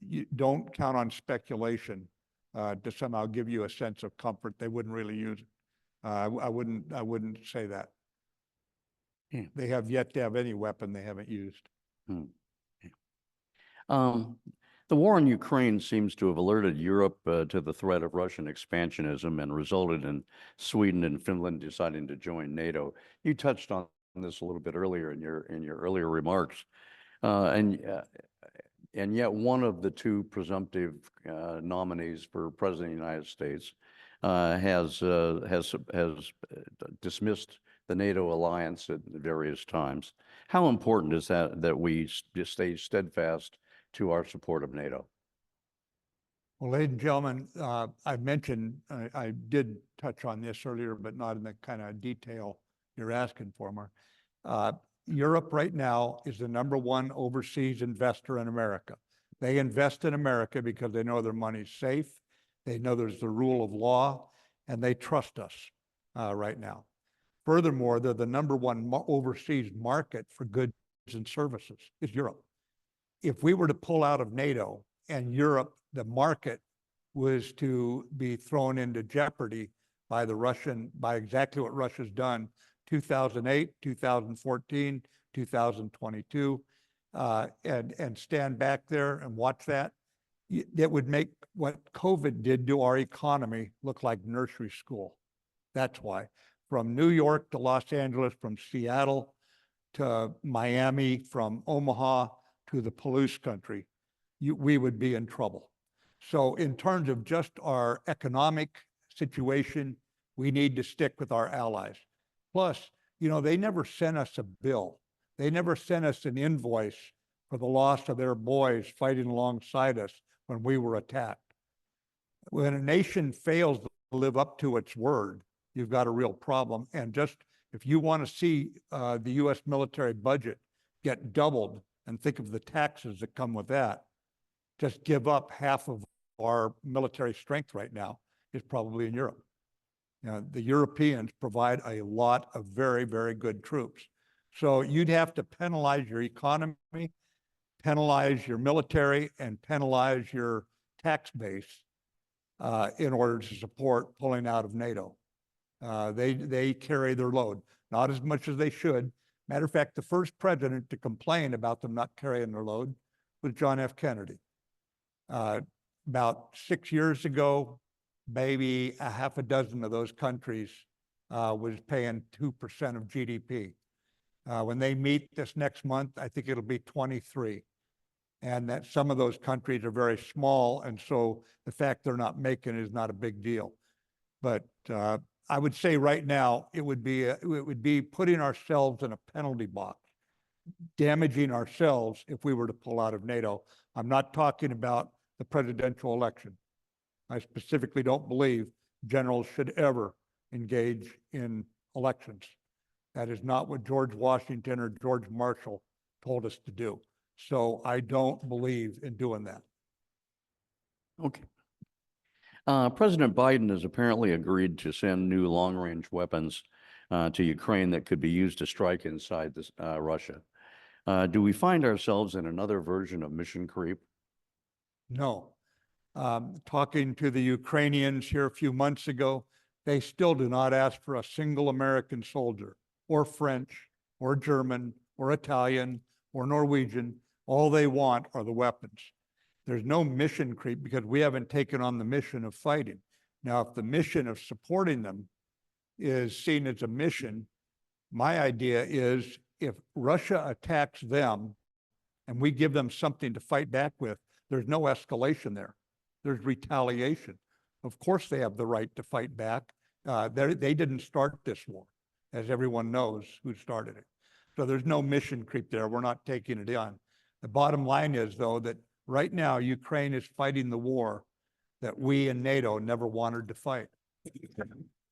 you don't count on speculation to somehow give you a sense of comfort. They wouldn't really use it. I wouldn't say that. Yeah. They have yet to have any weapon they haven't used. The war in Ukraine seems to have alerted Europe to the threat of Russian expansionism and resulted in Sweden and Finland deciding to join NATO. You touched on this a little bit earlier in your earlier remarks, and yet one of the two presumptive nominees for president of the United States has dismissed the NATO alliance at various times. How important is that we just stay steadfast to our support of NATO? Well, ladies and gentlemen, I mentioned, I did touch on this earlier, but not in the kind of detail you're asking for, Mark. Europe right now is the #1 overseas investor in America. They invest in America because they know their money's safe, they know there's the rule of law, and they trust us right now. Furthermore, they're the #1 overseas market for goods and services is Europe. If we were to pull out of NATO and Europe, the market was to be thrown into jeopardy by by exactly what Russia's done 2008, 2014, 2022, and stand back there and watch that, it would make what COVID did to our economy look like nursery school. That's why. From New York to Los Angeles, from Seattle to Miami, from Omaha to the Palouse country, we would be in trouble. So in terms of just our economic situation, we need to stick with our allies. Plus, you know, they never sent us a bill. They never sent us an invoice for the loss of their boys fighting alongside us when we were attacked. When a nation fails to live up to its word, you've got a real problem. And just if you want to see the U.S. military budget get doubled, and think of the taxes that come with that, just give up half of our military strength right now is probably in Europe. You know, the Europeans provide a lot of very, very good troops. So you'd have to penalize your economy, penalize your military, and penalize your tax base in order to support pulling out of NATO. They carry their load, not as much as they should. Matter of fact, the first president to complain about them not carrying their load was John F. Kennedy. About 6 years ago, maybe a half a dozen of those countries was paying 2% of GDP. When they meet this next month, I think it'll be 23. And that some of those countries are very small, and so the fact they're not making it is not a big deal. But I would say right now it would be putting ourselves in a penalty box, damaging ourselves if we were to pull out of NATO. I'm not talking about the presidential election. I specifically don't believe generals should ever engage in elections. That is not what George Washington or George Marshall told us to do. So I don't believe in doing that. Okay. President Biden has apparently agreed to send new long-range weapons to Ukraine that could be used to strike inside this, Russia. Do we find ourselves in another version of mission creep? No. Talking to the Ukrainians here a few months ago, they still do not ask for a single American soldier or French or German or Italian or Norwegian. All they want are the weapons. There's no mission creep because we haven't taken on the mission of fighting. Now, if the mission of supporting them is seen as a mission, my idea is if Russia attacks them and we give them something to fight back with, there's no escalation there. There's retaliation. Of course, they have the right to fight back. They didn't start this war, as everyone knows who started it. So there's no mission creep there. We're not taking it on. The bottom line is, though, that right now Ukraine is fighting the war that we in NATO never wanted to fight.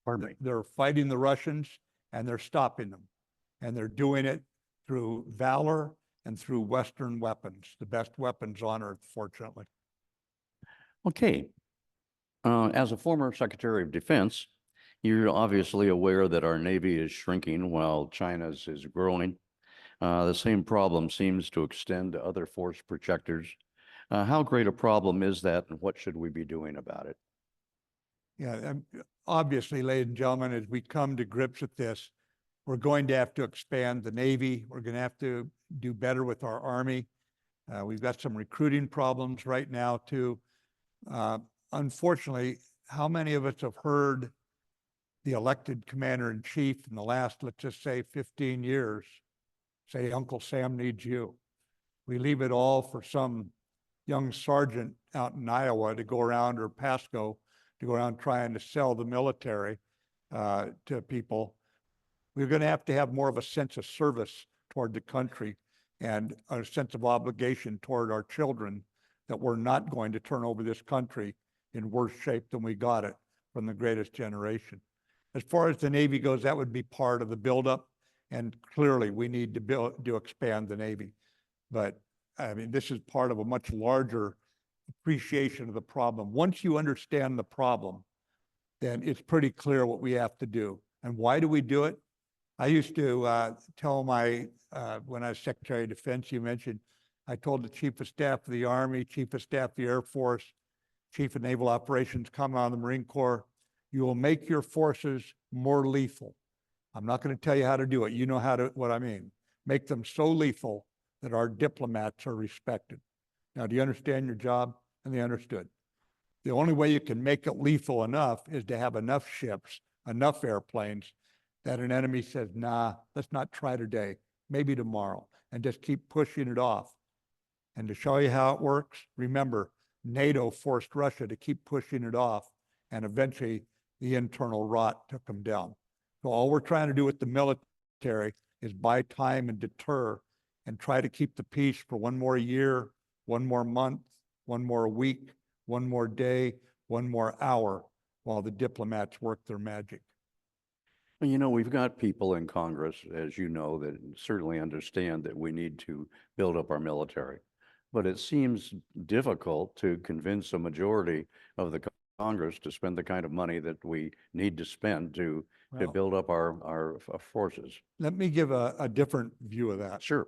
Pardon me. They're fighting the Russians and they're stopping them. And they're doing it through valor and through Western weapons, the best weapons on earth, fortunately. Okay. As a former Secretary of Defense, you're obviously aware that our Navy is shrinking while China's is growing. The same problem seems to extend to other force projectors. How great a problem is that, and what should we be doing about it? Yeah, obviously, ladies and gentlemen, as we come to grips with this, we're going to have to expand the Navy. We're going to have to do better with our Army. We've got some recruiting problems right now, too. Unfortunately, how many of us have heard the elected commander-in-chief in the last, let's just say, 15 years say, Uncle Sam needs you? We leave it all for some young sergeant out in Iowa to go around, or Pasco, to go around trying to sell the military to people. We're going to have more of a sense of service toward the country and a sense of obligation toward our children, that we're not going to turn over this country in worse shape than we got it from the greatest generation. As far as the Navy goes, that would be part of the buildup. And clearly we need to expand the Navy. But I mean, this is part of a much larger appreciation of the problem. Once you understand the problem, then it's pretty clear what we have to do. And why do we do it? I used to tell when I was Secretary of Defense, you mentioned, I told the Chief of Staff of the Army, Chief of Staff of the Air Force, Chief of Naval Operations, Commandant of the Marine Corps, you will make your forces more lethal. I'm not going to tell you how to do it. You know what I mean. Make them so lethal that our diplomats are respected. Now, do you understand your job? And they understood. The only way you can make it lethal enough is to have enough ships, enough airplanes, that an enemy says, nah, let's not try today, maybe tomorrow, and just keep pushing it off. And to show you how it works, remember, NATO forced Russia to keep pushing it off, and eventually the internal rot took them down. So all we're trying to do with the military is buy time and deter and try to keep the peace for one more year, one more month, one more week, one more day, one more hour, while the diplomats work their magic. Well, you know, we've got people in Congress, as you know, that certainly understand that we need to build up our military. But it seems difficult to convince a majority of the Congress to spend the kind of money that we need to spend to build up our forces. Let me give a different view of that. Sure.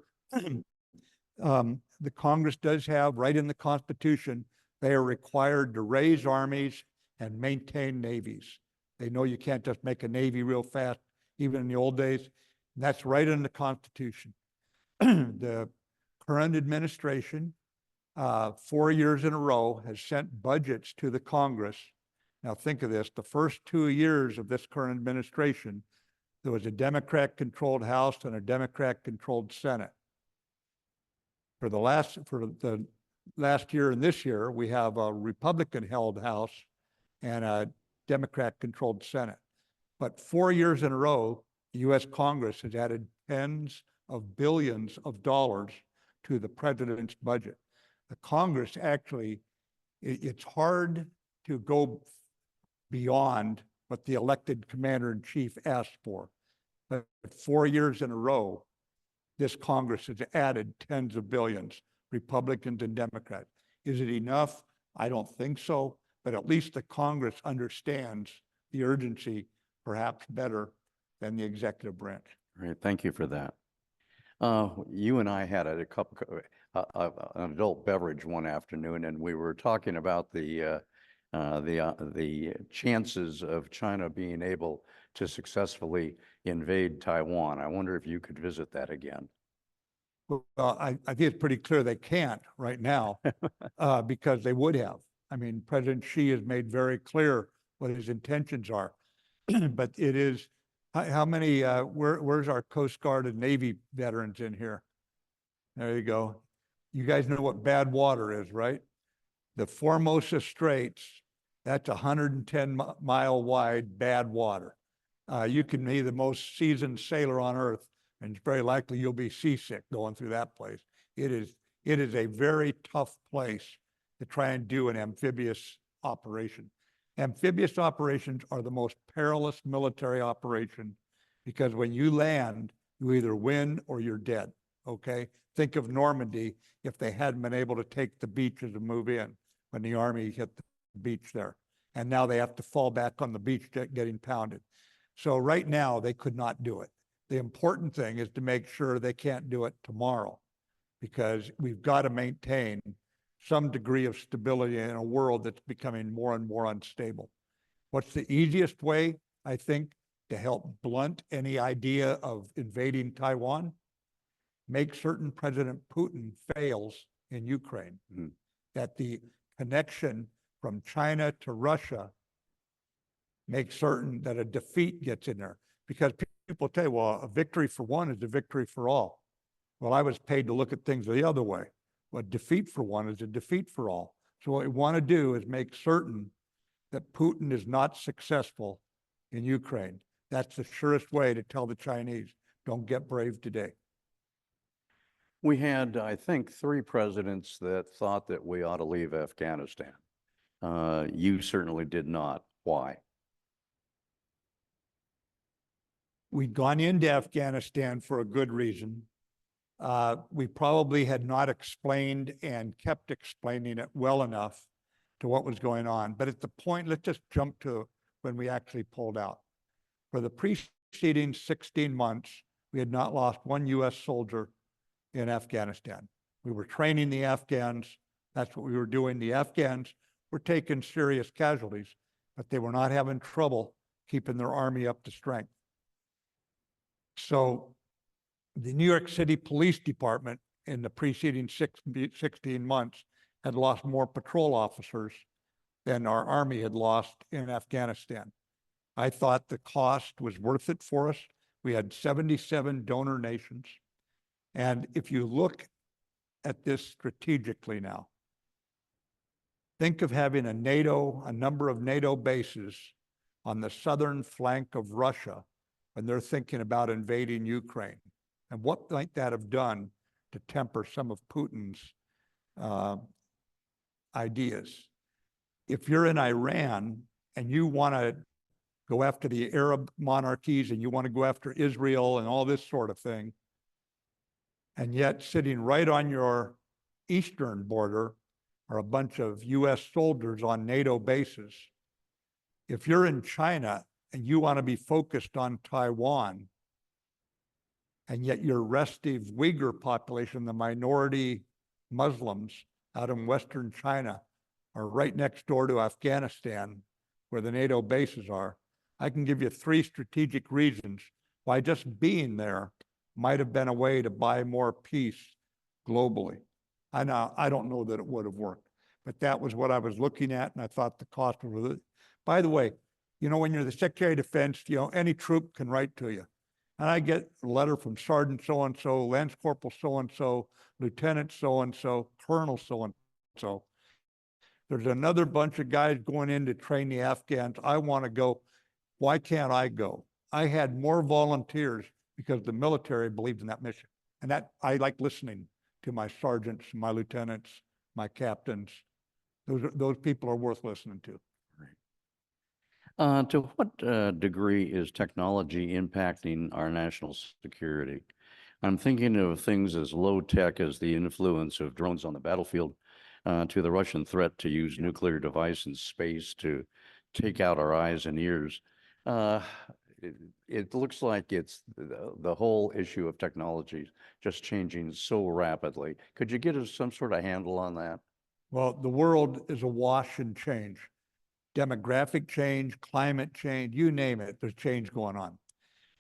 The Congress does have, right in the Constitution, they are required to raise armies and maintain navies. They know you can't just make a Navy real fast, even in the old days. And that's right in the Constitution. The current administration 4 years in a row, has sent budgets to the Congress. Now think of this, the first 2 years of this current administration, there was a Democrat-controlled House and a Democrat-controlled Senate. For the last year and this year, we have a Republican-held House and a Democrat-controlled Senate. But 4 years in a row, the U.S. Congress has added tens of billions of dollars to the president's budget. The Congress actually, it's hard to go beyond what the elected commander-in-chief asked for. But 4 years in a row, this Congress has added tens of billions, Republicans and Democrats. Is it enough? I don't think so, but at least the Congress understands the urgency perhaps better than the executive branch. Great, thank you for that. You and I had a cup, an adult beverage one afternoon, and we were talking about the chances of China being able to successfully invade Taiwan. I wonder if you could visit that again. Well, I think it's pretty clear they can't right now because they would have. I mean, President Xi has made very clear what his intentions are. But it is, how many, where's our Coast Guard and Navy veterans in here? There you go. You guys know what bad water is, right? The Formosa Straits, that's 110-mile wide bad water. You can be the most seasoned sailor on earth, and it's very likely you'll be seasick going through that place. It is a very tough place to try and do an amphibious operation. Amphibious operations are the most perilous military operation because when you land, you either win or you're dead, okay? Think of Normandy if they hadn't been able to take the beaches and move in when the Army hit the beach there. And now they have to fall back on the beach getting pounded. So right now, they could not do it. The important thing is to make sure they can't do it tomorrow because we've got to maintain some degree of stability in a world that's becoming more and more unstable. What's the easiest way, I think, to help blunt any idea of invading Taiwan? Make certain President Putin fails in Ukraine, that the connection from China to Russia, make certain that a defeat gets in there. Because people tell you, well, a victory for one is a victory for all. Well, I was paid to look at things the other way. Well, defeat for one is a defeat for all. So what we want to do is make certain that Putin is not successful in Ukraine. That's the surest way to tell the Chinese, don't get brave today. We had, I think, 3 presidents that thought that we ought to leave Afghanistan. You certainly did not. Why? We'd gone into Afghanistan for a good reason. We probably had not explained and kept explaining it well enough to what was going on. But at the point, let's just jump to when we actually pulled out. For the preceding 16 months, we had not lost one U.S. soldier in Afghanistan. We were training the Afghans. That's what we were doing. The Afghans were taking serious casualties, but they were not having trouble keeping their army up to strength. So the New York City Police Department in the preceding 16 months had lost more patrol officers than our army had lost in Afghanistan. I thought the cost was worth it for us. We had 77 donor nations. And if you look at this strategically now, think of having a number of NATO bases on the southern flank of Russia when they're thinking about invading Ukraine. And what might that have done to temper some of Putin's ideas? If you're in Iran and you want to go after the Arab monarchies and you want to go after Israel and all this sort of thing, and yet sitting right on your eastern border are a bunch of US soldiers on NATO bases. If you're in China and you want to be focused on Taiwan, and yet your restive Uyghur population, the minority Muslims out in Western China, are right next door to Afghanistan, where the NATO bases are, I can give you 3 strategic reasons why just being there might have been a way to buy more peace globally. I don't know that it would have worked, but that was what I was looking at, and I thought the cost was it. By the way, you know, when you're the Secretary of Defense, you know, any troop can write to you. And I get a letter from Sergeant so-and-so, Lance Corporal so-and-so, Lieutenant so-and-so, Colonel so-and-so. There's another bunch of guys going in to train the Afghans. I want to go. Why can't I go? I had more volunteers because the military believed in that mission. And that I like listening to my sergeants, my lieutenants, my captains. Those people are worth listening to. To what degree is technology impacting our national security? I'm thinking of things as low tech as the influence of drones on the battlefield, to the Russian threat to use nuclear device in space to take out our eyes and ears. It looks like it's the whole issue of technology just changing so rapidly. Could you get us some sort of handle on that? Well, the world is awash in change. Demographic change, climate change, you name it, there's change going on.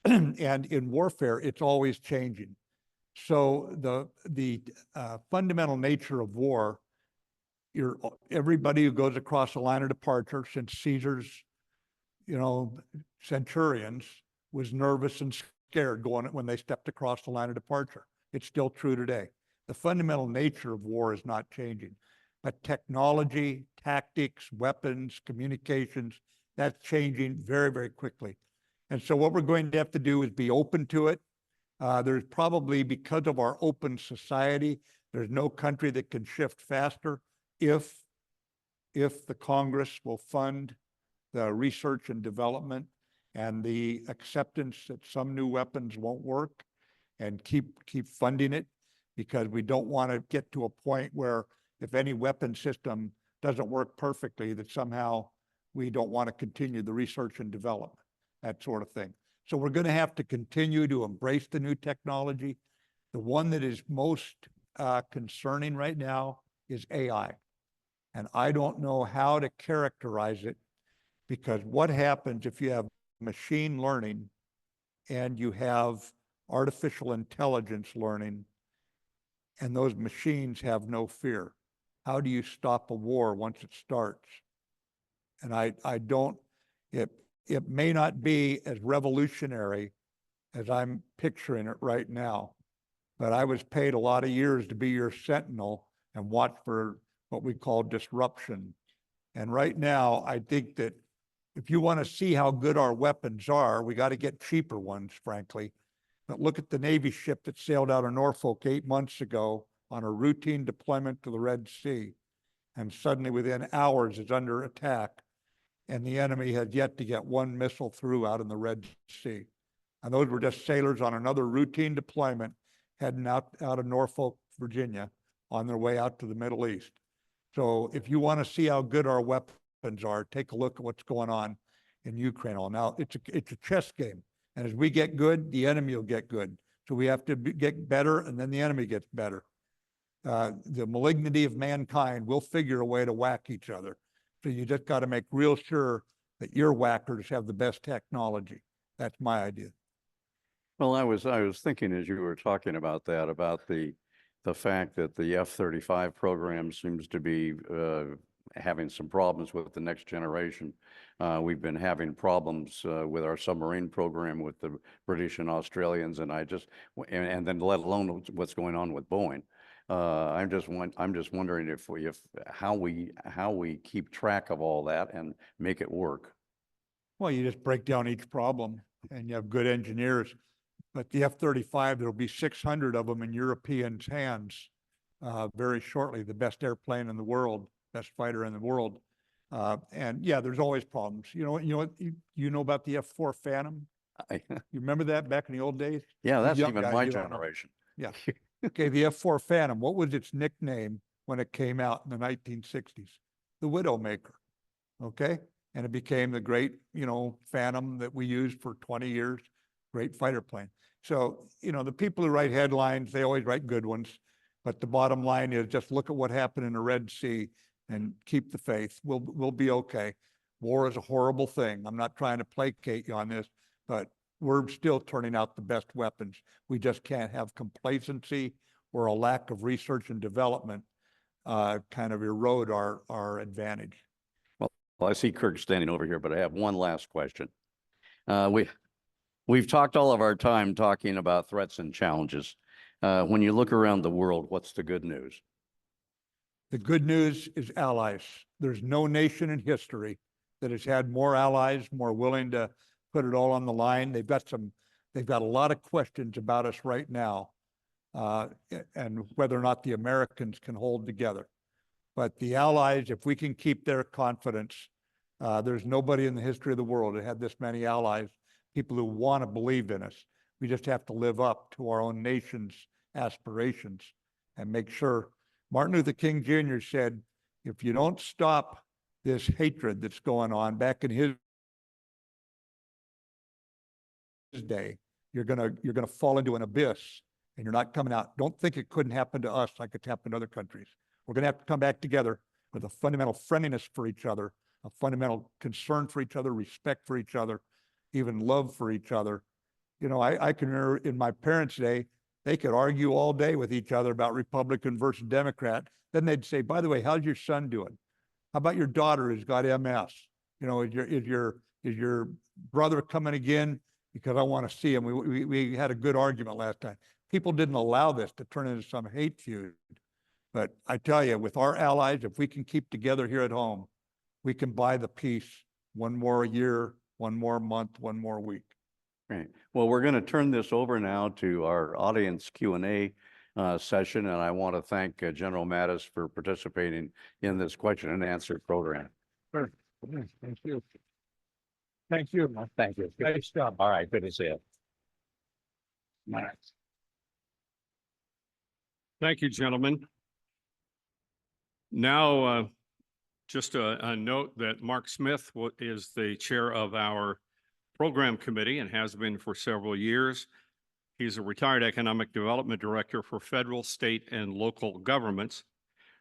And in warfare, it's always changing. So the fundamental nature of war, everybody who goes across the line of departure since Caesar's, you know, centurions was nervous and scared going when they stepped across the line of departure. It's still true today. The fundamental nature of war is not changing. But technology, tactics, weapons, communications, that's changing very, very quickly. And so what we're going to have to do is be open to it. There's probably, because of our open society, there's no country that can shift faster if the Congress will fund the research and development and the acceptance that some new weapons won't work, and keep funding it, because we don't want to get to a point where if any weapon system doesn't work perfectly, that somehow we don't want to continue the research and development, that sort of thing. So we're going to have to continue to embrace the new technology. The one that is most concerning right now is AI. And I don't know how to characterize it, because what happens if you have machine learning and you have artificial intelligence learning, and those machines have no fear? How do you stop a war once it starts? And I don't, it may not be as revolutionary as I'm picturing it right now, but I was paid a lot of years to be your sentinel and watch for what we call disruption. And right now, I think that if you want to see how good our weapons are, we got to get cheaper ones, frankly. But look at the Navy ship that sailed out of Norfolk 8 months ago on a routine deployment to the Red Sea. And suddenly within hours it's under attack. And the enemy had yet to get one missile through out in the Red Sea. And those were just sailors on another routine deployment heading out of Norfolk, Virginia, on their way out to the Middle East. So if you want to see how good our weapons are, take a look at what's going on in Ukraine. Now, it's a chess game. And as we get good, the enemy will get good. So we have to get better, and then the enemy gets better. The malignity of mankind will figure a way to whack each other. So you just got to make real sure that your whackers have the best technology. That's my idea. Well, I was thinking as you were talking about that, about the fact that the F-35 program seems to be having some problems with the next generation. We've been having problems with our submarine program with the British and Australians, and and then let alone what's going on with Boeing. I'm just wondering if how we keep track of all that and make it work. Well, you just break down each problem, and you have good engineers. But the F-35, there'll be 600 of them in Europeans' hands very shortly. The best airplane in the world, best fighter in the world. And yeah, there's always problems. You know about the F-4 Phantom? You remember that back in the old days? Yeah, that's young even guys, my you don't know. generation. Yeah. Okay, the F-4 Phantom, what was its nickname when it came out in the 1960s? The Widowmaker, okay? And it became the great, Phantom that we used for 20 years, great fighter plane. So, the people who write headlines, they always write good ones. But the bottom line is just look at what happened in the Red Sea and keep the faith. We'll be okay. War is a horrible thing. I'm not trying to placate you on this, but we're still turning out the best weapons. We just can't have complacency or a lack of research and development kind of erode our advantage. Well, I see Kirk standing over here, but I have one last question. We've talked all of our time talking about threats and challenges. When you look around the world, what's the good news? The good news is allies. There's no nation in history that has had more allies, more willing to put it all on the line. They've got a lot of questions about us right now, and whether or not the Americans can hold together. But the allies, if we can keep their confidence, there's nobody in the history of the world that had this many allies, people who want to believe in us. We just have to live up to our own nation's aspirations and make sure. Martin Luther King Jr. said, if you don't stop this hatred that's going on back in his day, you're gonna fall into an abyss and you're not coming out. Don't think it couldn't happen to us like it's happened to other countries. We're gonna have to come back together with a fundamental friendliness for each other, a fundamental concern for each other, respect for each other, even love for each other. You know, I can remember in my parents' day, they could argue all day with each other about Republican versus Democrat. Then they'd say, by the way, how's your son doing? How about your daughter who's got MS? You know, is your brother coming again? Because I want to see him. We had a good argument last time. People didn't allow this to turn into some hate feud. But I tell you, with our allies, if we can keep together here at home, we can buy the peace one more year, one more month, one more week. Great. Well, we're going to turn this over now to our audience Q&A session, and I want to thank General Mattis for participating in this question and answer program. Sure. Thank you. Thank you. Thank you. Nice job. All right, good to see you. Thank you, gentlemen. Now, just a note that Mark Smith is the chair of our program committee and has been for several years. He's a retired economic development director for federal, state, and local governments.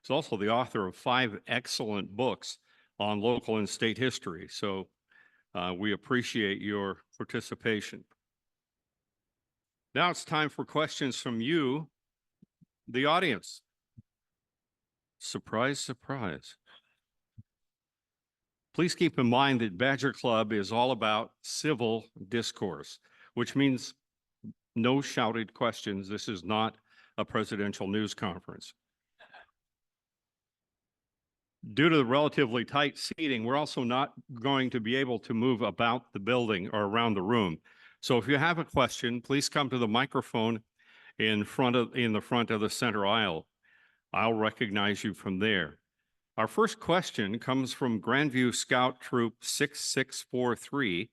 He's also the author of 5 excellent books on local and state history. So we appreciate your participation. Now it's time for questions from you, the audience. Surprise, surprise. Please keep in mind that Badger Club is all about civil discourse, which means no shouted questions. This is not a presidential news conference. Due to the relatively tight seating, we're also not going to be able to move about the building or around the room. So if you have a question, please come to the microphone in the front of the center aisle. I'll recognize you from there. Our first question comes from Grandview Scout Troop 6643.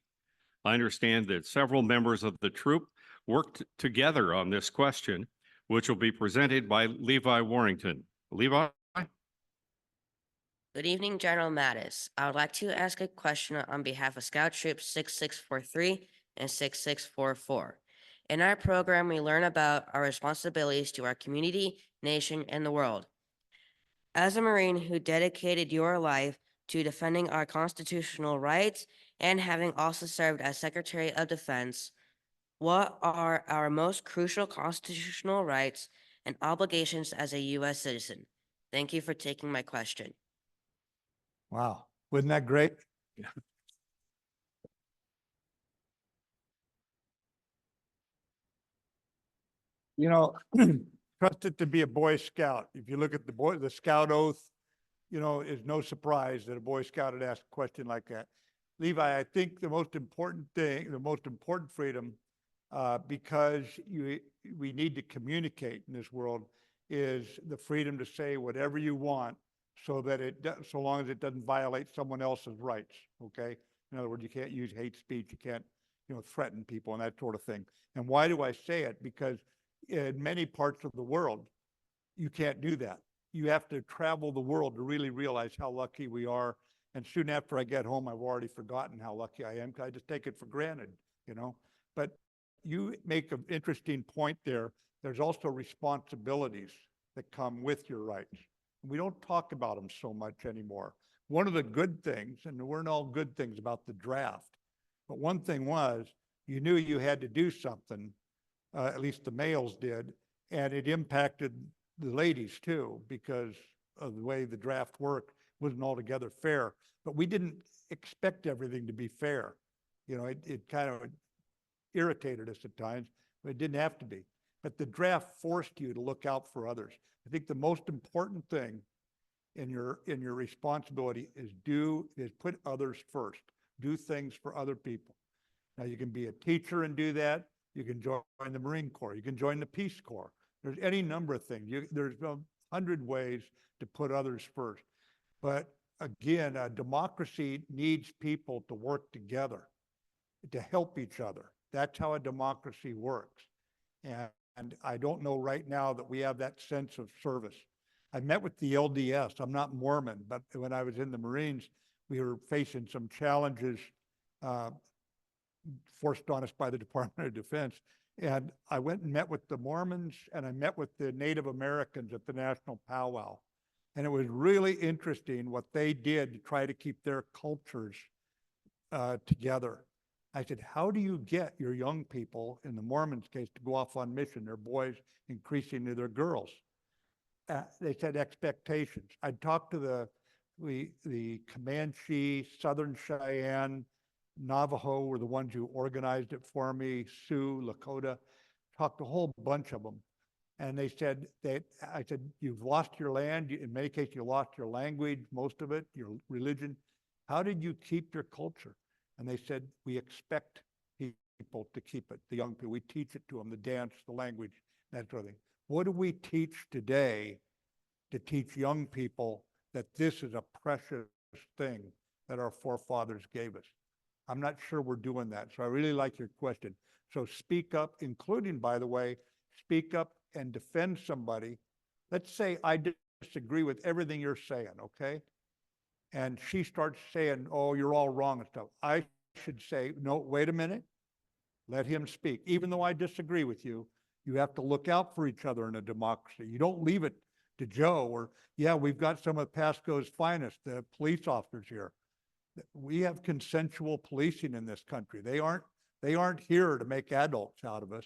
I understand that several members of the troop worked together on this question, which will be presented by Levi Warrington. Levi? Good evening, General Mattis. I would like to ask a question on behalf of Scout Troop 6643 and 6644. In our program, we learn about our responsibilities to our community, nation, and the world. As a Marine who dedicated your life to defending our constitutional rights and having also served as Secretary of Defense, what are our most crucial constitutional rights and obligations as a U.S. citizen? Thank you for taking my question. Wow. Wasn't that great? Yeah. You know, trusted to be a Boy Scout. If you look at the Scout oath, you know, it's no surprise that a Boy Scout would ask a question like that. Levi, I think the most important thing, the most important freedom, because we need to communicate in this world, is the freedom to say whatever you want, so that so long as it doesn't violate someone else's rights. Okay. In other words, you can't use hate speech. You can't, you know, threaten people and that sort of thing. And why do I say it? Because in many parts of the world, you can't do that. You have to travel the world to really realize how lucky we are. And soon after I get home, I've already forgotten how lucky I am, because I just take it for granted, you know. But you make an interesting point there. There's also responsibilities that come with your rights. We don't talk about them so much anymore. One of the good things, and there weren't all good things about the draft, but one thing was, you knew you had to do something, at least the males did, And it impacted the ladies too, because of the way the draft worked wasn't altogether fair. But we didn't expect everything to be fair. You know, it kind of irritated us at times, but it didn't have to be. But the draft forced you to look out for others. I think the most important thing in your responsibility is put others first. Do things for other people. Now you can be a teacher and do that. You can join the Marine Corps. You can join the Peace Corps. There's any number of things. There's 100 ways to put others first. But again, a democracy needs people to work together, to help each other. That's how a democracy works. And I don't know right now that we have that sense of service. I met with the LDS. I'm not Mormon, but when I was in the Marines, we were facing some challenges forced on us by the Department of Defense. And I went and met with the Mormons, and I met with the Native Americans at the National Powwow. And it was really interesting what they did to try to keep their cultures together. I said, how do you get your young people, in the Mormons' case, to go off on mission, their boys, increasingly their girls? They said expectations. I'd talked to the Comanche, Southern Cheyenne, Navajo were the ones who organized it for me, Sioux, Lakota, talked to a whole bunch of them. And they said I said, you've lost your land. In many cases, you lost your language, most of it, your religion. How did you keep your culture? And they said, we expect people to keep it, the young people. We teach it to them, the dance, the language, that sort of thing. What do we teach today to teach young people that this is a precious thing that our forefathers gave us? I'm not sure we're doing that. So I really like your question. So speak up, including, by the way, speak up and defend somebody. Let's say I disagree with everything you're saying, okay? And she starts saying, oh, you're all wrong and stuff. I should say, no, wait a minute. Let him speak. Even though I disagree with you, you have to look out for each other in a democracy. You don't leave it to Joe or, yeah, we've got some of Pasco's finest, the police officers here. We have consensual policing in this country. They aren't here to make adults out of us.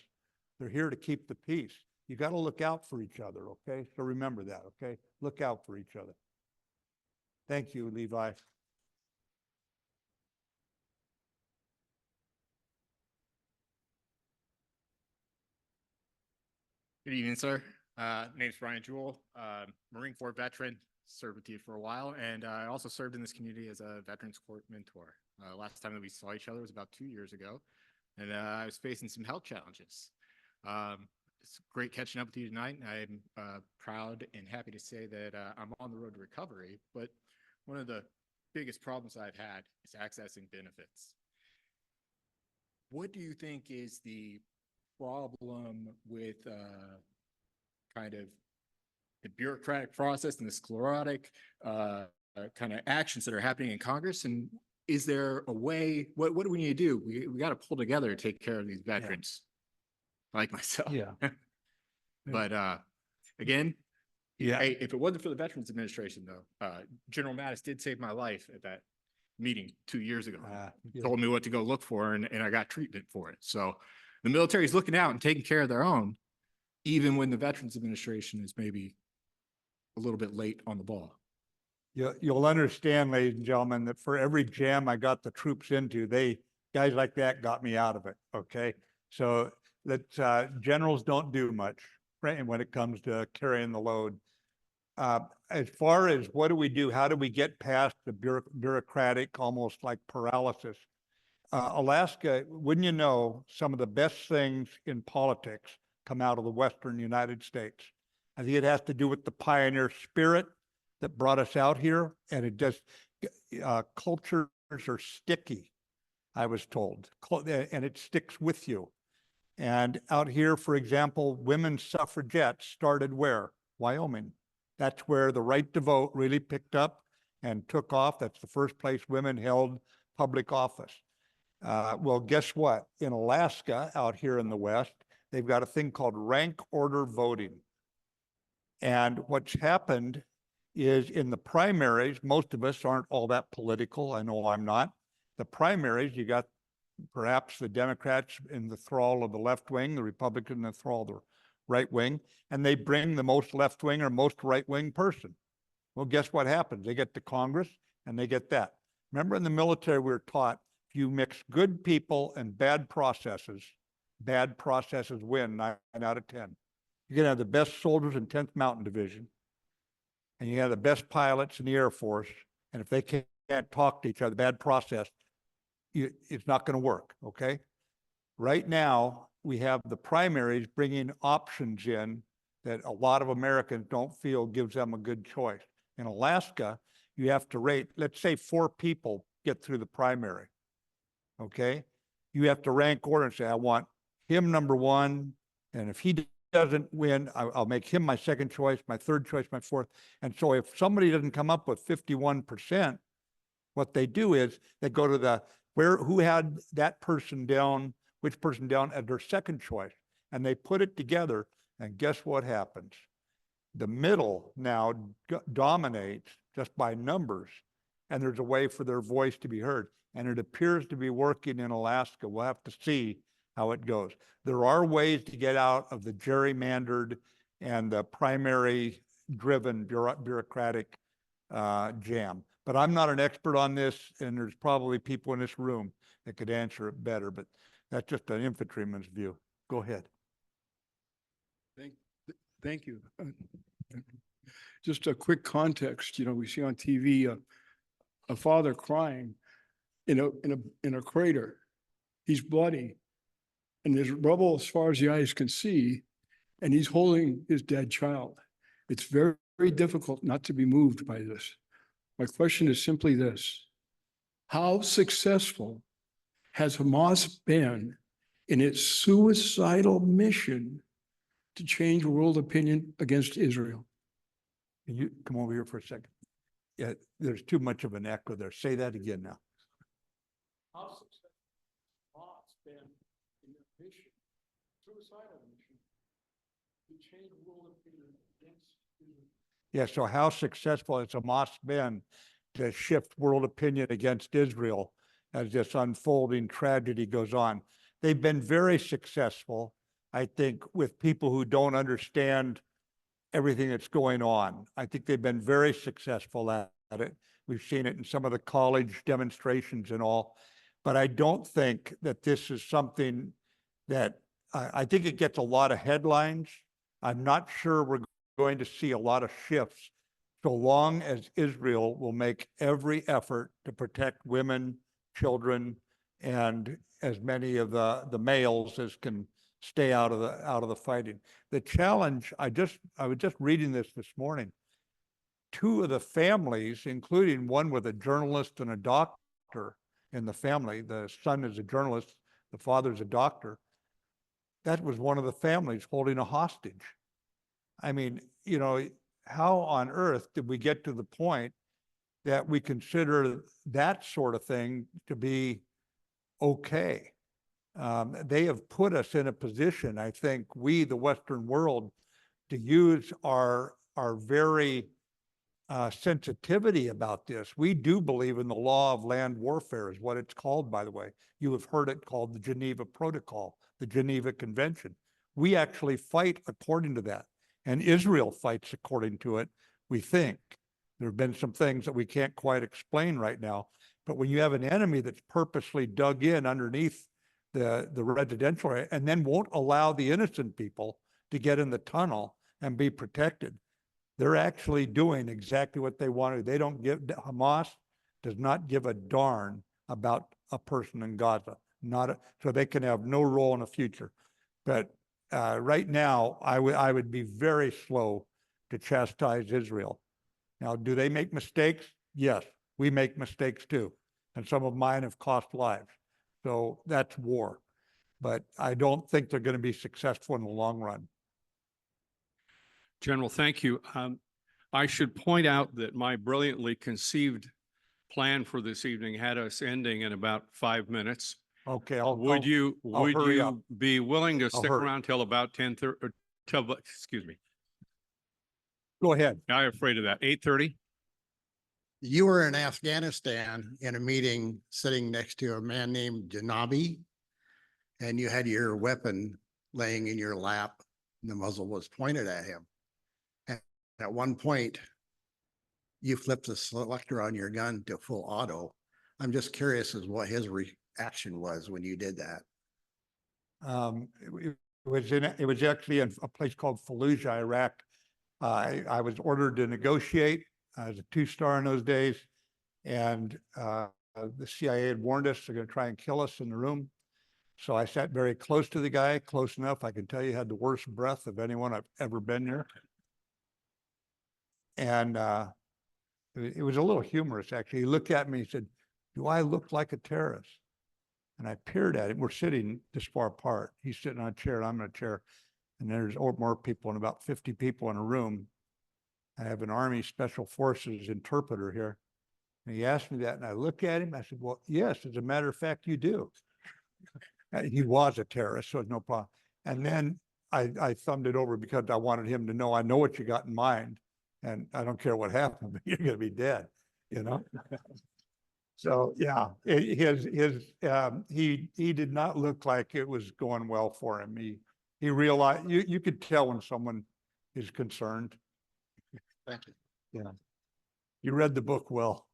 They're here to keep the peace. You got to look out for each other, okay? So remember that, okay? Look out for each other. Thank you, Levi. Good evening, sir. Name's Brian Jewell, Marine Corps veteran, served with you for a while, and I also served in this community as a Veterans Court mentor. Last time that we saw each other was about 2 years ago, and I was facing some health challenges. It's great catching up with you tonight. I'm proud and happy to say that I'm on the road to recovery, but one of the biggest problems I've had is accessing benefits. What do you think is the problem with kind of the bureaucratic process and the sclerotic kind of actions that are happening in Congress? And is there a way, what do we need to do? We got to pull together to take care of these veterans, like myself. Yeah. But again, Yeah. hey, if it wasn't for the Veterans Administration, though, General Mattis did save my life at that meeting 2 years ago. Told me what to go look for, and I got treatment for it. So the military is looking out and taking care of their own, even when the Veterans Administration is maybe a little bit late on the ball. You'll understand, ladies and gentlemen, that for every jam I got the troops into, guys like that got me out of it, okay? So that generals don't do much, right, when it comes to carrying the load. As far as what do we do, how do we get past the bureaucratic, almost like paralysis? Alaska, wouldn't you know, some of the best things in politics come out of the Western United States. I think it has to do with the pioneer spirit that brought us out here, and it just, cultures are sticky, I was told, and it sticks with you. And out here, for example, women's suffragettes started where? Wyoming. That's where the right to vote really picked up and took off. That's the first place women held public office. Well, guess what? In Alaska, out here in the West, they've got a thing called rank order voting. And what's happened is in the primaries, most of us aren't all that political. I know I'm not. The primaries, you got perhaps the Democrats in the thrall of the left wing, the Republicans in the thrall of the right wing, and they bring the most left wing or most right wing person. Well, guess what happens? They get to Congress and they get that. Remember in the military, we were taught if you mix good people and bad processes win 9 out of 10. You're going to have the best soldiers in 10th Mountain Division, and you have the best pilots in the Air Force. And if they can't talk to each other, bad process, it's not going to work. Okay. Right now, we have the primaries bringing options in that a lot of Americans don't feel gives them a good choice. In Alaska, you have to rate, let's say 4 people get through the primary. Okay. You have to rank order and say, I want him number 1. And if he doesn't win, I'll make him my second choice, my third choice, my fourth. And so if somebody doesn't come up with 51%, what they do is they go to who had that person down, which person down as their second choice. And they put it together, and guess what happens? The middle now dominates just by numbers, and there's a way for their voice to be heard. And it appears to be working in Alaska. We'll have to see how it goes. There are ways to get out of the gerrymandered and the primary driven bureaucratic jam. But I'm not an expert on this, and there's probably people in this room that could answer it better, but that's just an infantryman's view. Go ahead. Thank you. Just a quick context, we see on TV a father crying in a crater. He's bloody, and there's rubble as far as the eyes can see, and he's holding his dead child. It's very, very difficult not to be moved by this. My question is simply this: how successful has Hamas been in its suicidal mission to change world opinion against Israel? Can you come over here for a second? Yeah, there's too much of an echo there. Say that again now. How successful has Hamas been in their mission, suicidal mission, to change world opinion against Israel? Yeah, so how successful has Hamas been to shift world opinion against Israel as this unfolding tragedy goes on? They've been very successful, I think, with people who don't understand everything that's going on. I think they've been very successful at it. We've seen it in some of the college demonstrations and all. But I don't think that this is something that, I think it gets a lot of headlines. I'm not sure we're going to see a lot of shifts so long as Israel will make every effort to protect women, children, and as many of the males as can stay out of the fighting. The challenge, I was just reading this morning. 2 of the families, including one with a journalist and a doctor in the family, the son is a journalist, the father's a doctor. That was one of the families holding a hostage. I mean, how on earth did we get to the point that we consider that sort of thing to be okay? They have put us in a position, I think, we, the Western world, to use our very sensitivity about this. We do believe in the law of land warfare, is what it's called, by the way. You have heard it called the Geneva Protocol, the Geneva Convention. We actually fight according to that. And Israel fights according to it, we think. There have been some things that we can't quite explain right now. But when you have an enemy that's purposely dug in underneath the residential area and then won't allow the innocent people to get in the tunnel and be protected, they're actually doing exactly what they want to. They don't Hamas does not give a darn about a person in Gaza, so they can have no role in the future. But right now, I would be very slow to chastise Israel. Now, do they make mistakes? Yes, we make mistakes too. And some of mine have cost lives. So that's war. But I don't think they're going to be successful in the long run. General, thank you. I should point out that my brilliantly conceived plan for this evening had us ending in about 5 minutes. Okay, Would you hurry up. be willing to stick hurry. around till about 10:30 or till, excuse me, Go ahead. I'm afraid of that, 8:30? You were in Afghanistan in a meeting sitting next to a man named Janabi, and you had your weapon laying in your lap and the muzzle was pointed at him. And at one point, you flipped the selector on your gun to full auto. I'm just curious as what his reaction was when you did that. It was actually in a place called Fallujah, Iraq. I was ordered to negotiate. I was a 2-star in those days. And the CIA had warned us they're going to try and kill us in the room. So I sat very close to the guy, close enough. I can tell you he had the worst breath of anyone I've ever been near. And it was a little humorous, actually. He looked at me and said, "Do I look like a terrorist?" And I peered at him. We're sitting this far apart. He's sitting on a chair, and I'm in a chair. And there's more people, and about 50 people in a room. I have an Army Special Forces interpreter here. And he asked me that, and I looked at him. I said, "Well, yes, as a matter of fact, you do." He was a terrorist, so it's no problem. And then I thumbed it over because I wanted him to know, I know what you got in mind, and I don't care what happened, but you're going to be dead, you know? So, yeah, he did not look like it was going well for him. He realized, you could tell when someone is concerned. Thank you. Yeah. You read the book well.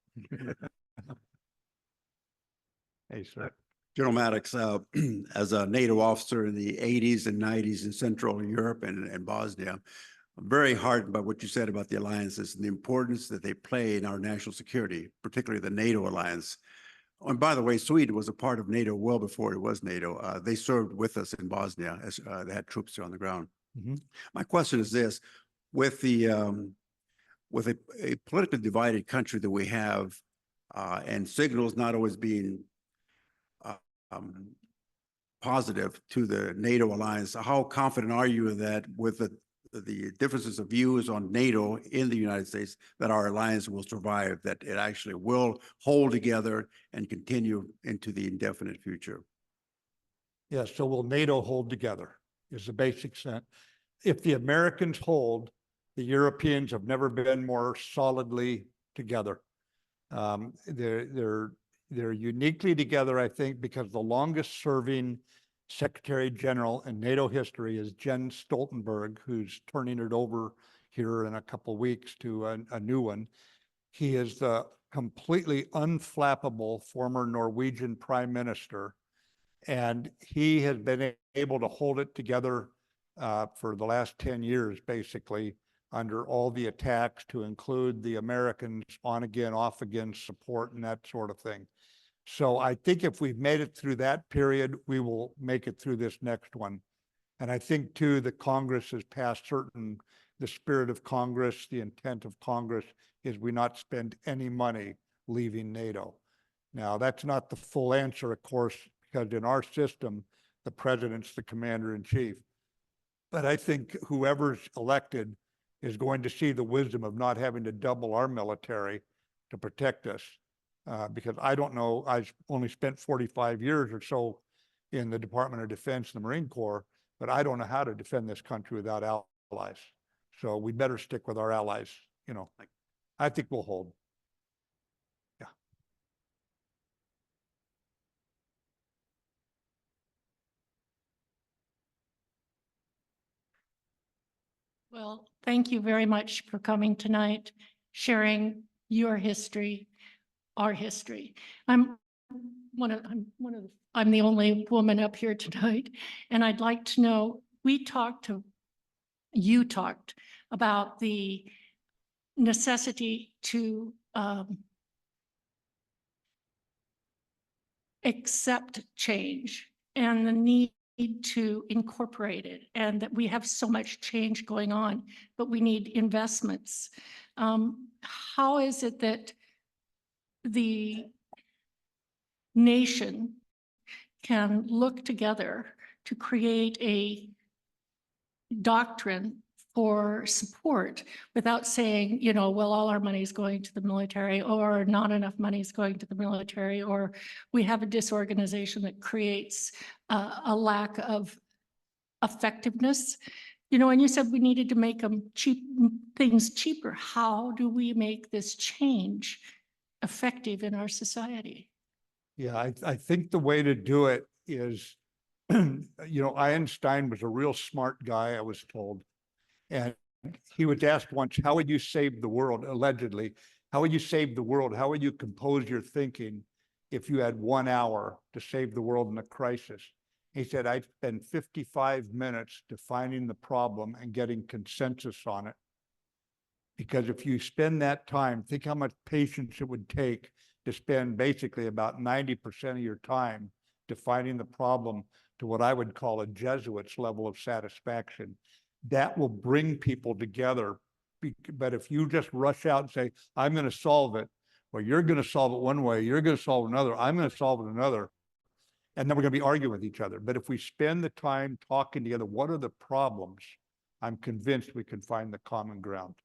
Hey, sir. General Mattis, as a NATO officer in the 80s and 90s in Central Europe and Bosnia, I'm very heartened by what you said about the alliances and the importance that they play in our national security, particularly the NATO alliance. Oh, and by the way, Sweden was a part of NATO well before it was NATO. They served with us in Bosnia as they had troops there on the ground. Mm-hmm. My question is this: with a politically divided country that we have, and signals not always being positive to the NATO alliance, how confident are you that with the differences of views on NATO in the United States, that our alliance will survive, that it actually will hold together and continue into the indefinite future? Yes, so will NATO hold together is the basic sense. If the Americans hold, the Europeans have never been more solidly together. They're uniquely together, I think, because the longest serving Secretary General in NATO history is Jens Stoltenberg, who's turning it over here in a couple of weeks to a new one. He is the completely unflappable former Norwegian Prime Minister, and he has been able to hold it together for the last 10 years, basically, under all the attacks, to include the Americans on again, off again support and that sort of thing. So I think if we've made it through that period, we will make it through this next one. And I think too, that Congress has passed the spirit of Congress, the intent of Congress is we not spend any money leaving NATO. Now, that's not the full answer, of course, because in our system, the president's the commander in chief. But I think whoever's elected is going to see the wisdom of not having to double our military to protect us. Because I don't know, I've only spent 45 years or so in the Department of Defense and the Marine Corps, but I don't know how to defend this country without allies. So we better stick with our allies, you know. I think we'll hold. Yeah. Well, thank you very much for coming tonight, sharing your history, our history. I'm the only woman up here tonight, and I'd like to know, you talked about the necessity to accept change and the need to incorporate it, and that we have so much change going on, but we need investments. How is it that the nation can look together to create a doctrine for support without saying, you know, well, all our money is going to the military, or not enough money is going to the military, or we have a disorganization that creates a lack of effectiveness? You know, and you said we needed to make things cheaper. How do we make this change effective in our society? Yeah, I think the way to do it is Einstein was a real smart guy, I was told. And he was asked once, how would you save the world, allegedly? How would you save the world? How would you compose your thinking if you had 1 hour to save the world in a crisis? He said, I'd spend 55 minutes defining the problem and getting consensus on it. Because if you spend that time, think how much patience it would take to spend basically about 90% of your time defining the problem to what I would call a Jesuit's level of satisfaction. That will bring people together. But if you just rush out and say, I'm going to solve it, well, you're going to solve it one way, you're going to solve another, I'm going to solve it another, and then we're going to be arguing with each other. But if we spend the time talking together, what are the problems? I'm convinced we can find the common ground.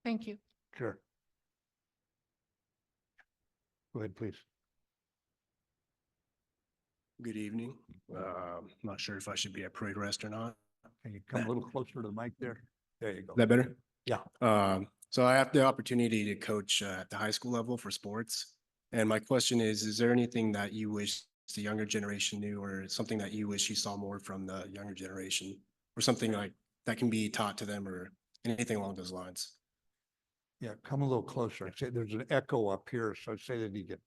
Thank you. Sure. Go ahead, please. Good evening. Not sure if I should be at parade rest or not. Can you come a little closer to the mic there? There you go. Is that better? Yeah. So I have the opportunity to coach at the high school level for sports. And my question is there anything that you wish the younger generation knew, or something that you wish you saw more from the younger generation, or something like that can be taught to them, or anything along those lines? Yeah, come a little closer. I say there's an echo up here, so say that again.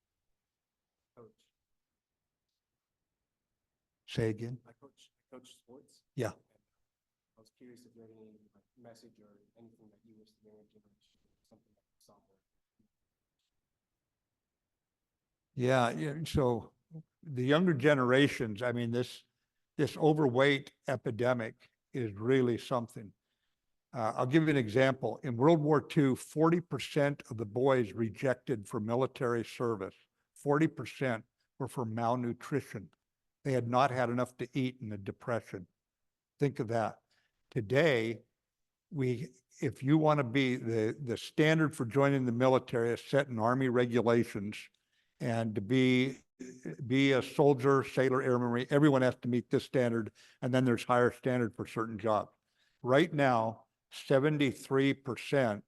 Say again. I coach sports. Yeah. I was curious if you had any message or anything that you wish the younger generation, something that you saw more. Yeah. So the younger generations, I mean, this overweight epidemic is really something. I'll give you an example. In World War II, 40% of the boys rejected for military service. 40% were for malnutrition. They had not had enough to eat in the Depression. Think of that. Today, if you want to be, the standard for joining the military is set in Army regulations, and to be a soldier, sailor, airman, Marine, everyone has to meet this standard, and then there's higher standard for certain jobs. Right now, 73%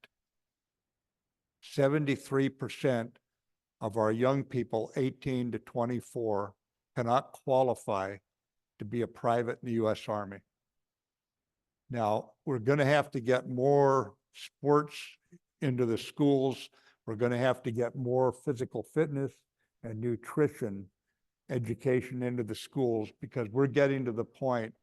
of our young people 18 to 24 cannot qualify to be a private in the U.S. Army. Now, we're going to have to get more sports into the schools. We're going to have to get more physical fitness and nutrition education into the schools, because we're getting to the point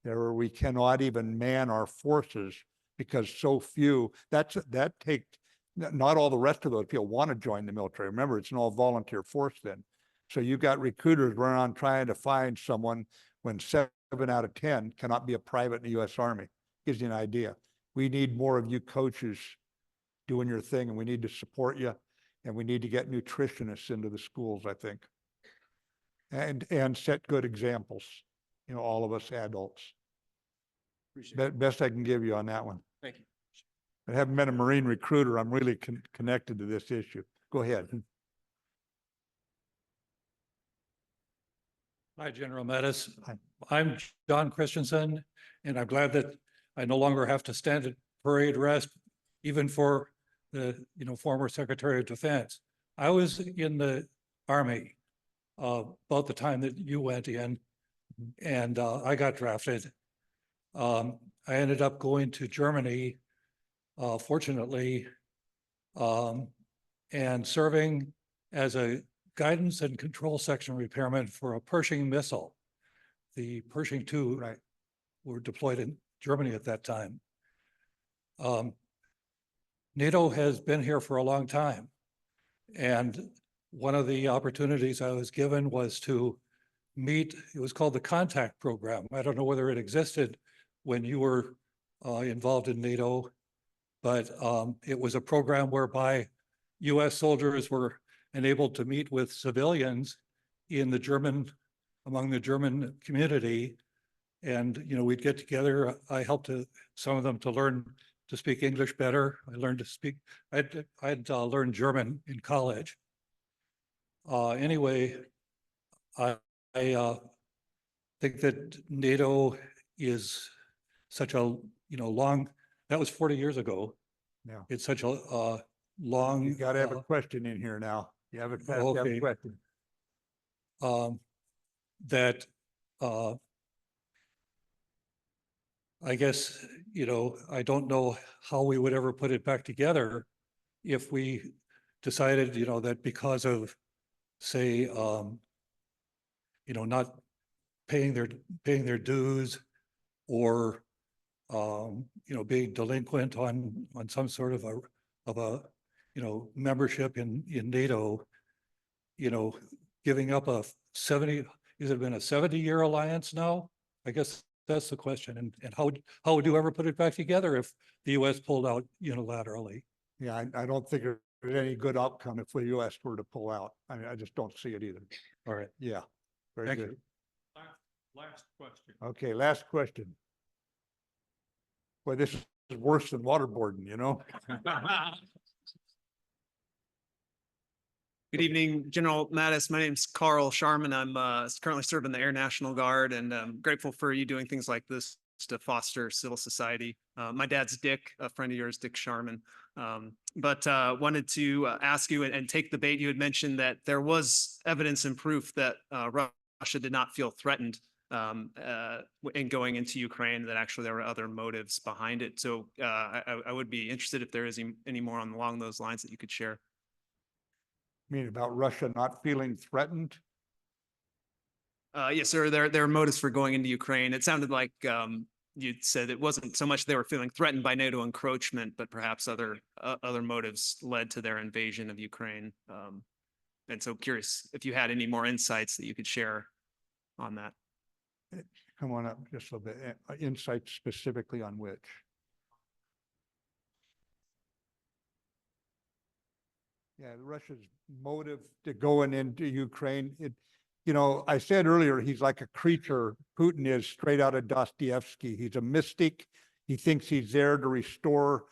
there where we cannot even man our forces because so few. That takes, not all the rest of those people want to join the military. Remember, it's an all volunteer force then. So you've got recruiters running around trying to find someone when 7 out of 10 cannot be a private in the U.S. Army. Gives you an idea. We need more of you coaches doing your thing, and we need to support you, and we need to get nutritionists into the schools, I think. And set good examples, all of us adults. Best I can give you on that one. Thank you. I haven't been a Marine recruiter. I'm really connected to this issue. Go ahead. Hi, General Mattis. Hi. I'm John Christensen, and I'm glad that I no longer have to stand at parade rest, even for the former Secretary of Defense. I was in the Army about the time that you went in, and I got drafted. I ended up going to Germany, fortunately, and serving as a guidance and control section repairman for a Pershing missile. The Pershing II were deployed in Germany at that time. NATO has been here for a long time. And one of the opportunities I was given was to meet, it was called the Contact Program. I don't know whether it existed when you were involved in NATO, but it was a program whereby US soldiers were enabled to meet with civilians in the among the German community. And, we'd get together. I helped some of them to learn to speak English better. I learned to speak, I'd learned German in college. Anyway, I think that NATO is such a, long, that was 40 years ago. Yeah. It's such a long. You got to have a question in here now. You have a question. that I guess, I don't know how we would ever put it back together if we decided, that because of, say, not paying their dues or, being delinquent on some sort of a, membership in NATO, giving up a 70, has it been a 70-year alliance now? I guess that's the question. And how would you ever put it back together if the US pulled out unilaterally? Yeah, I don't think there's any good outcome if the US were to pull out. I mean, I just don't see it either. All right. Yeah, very Thank good. you. Last question. Okay, last question. Boy, this is worse than waterboarding, Good evening, General Mattis. My name's Carl Sharman. I'm currently serving the Air National Guard, and I'm grateful for you doing things like this to foster civil society. My dad's Dick, a friend of yours, Dick Sharman. But wanted to ask you and take the bait. You had mentioned that there was evidence and proof that Russia did not feel threatened in going into Ukraine, that actually there were other motives behind it. So I would be interested if there is any more along those lines that you could share. I mean, about Russia not feeling threatened? Yes, sir. There are motives for going into Ukraine. It sounded like you said it wasn't so much they were feeling threatened by NATO encroachment, but perhaps other motives led to their invasion of Ukraine. And so curious if you had any more insights that you could share on that. Come on up just a little bit. Insights specifically on which? Yeah, Russia's motive to going into Ukraine. I said earlier, he's like a creature. Putin is straight out of Dostoevsky. He's a mystic. He thinks he's there to restore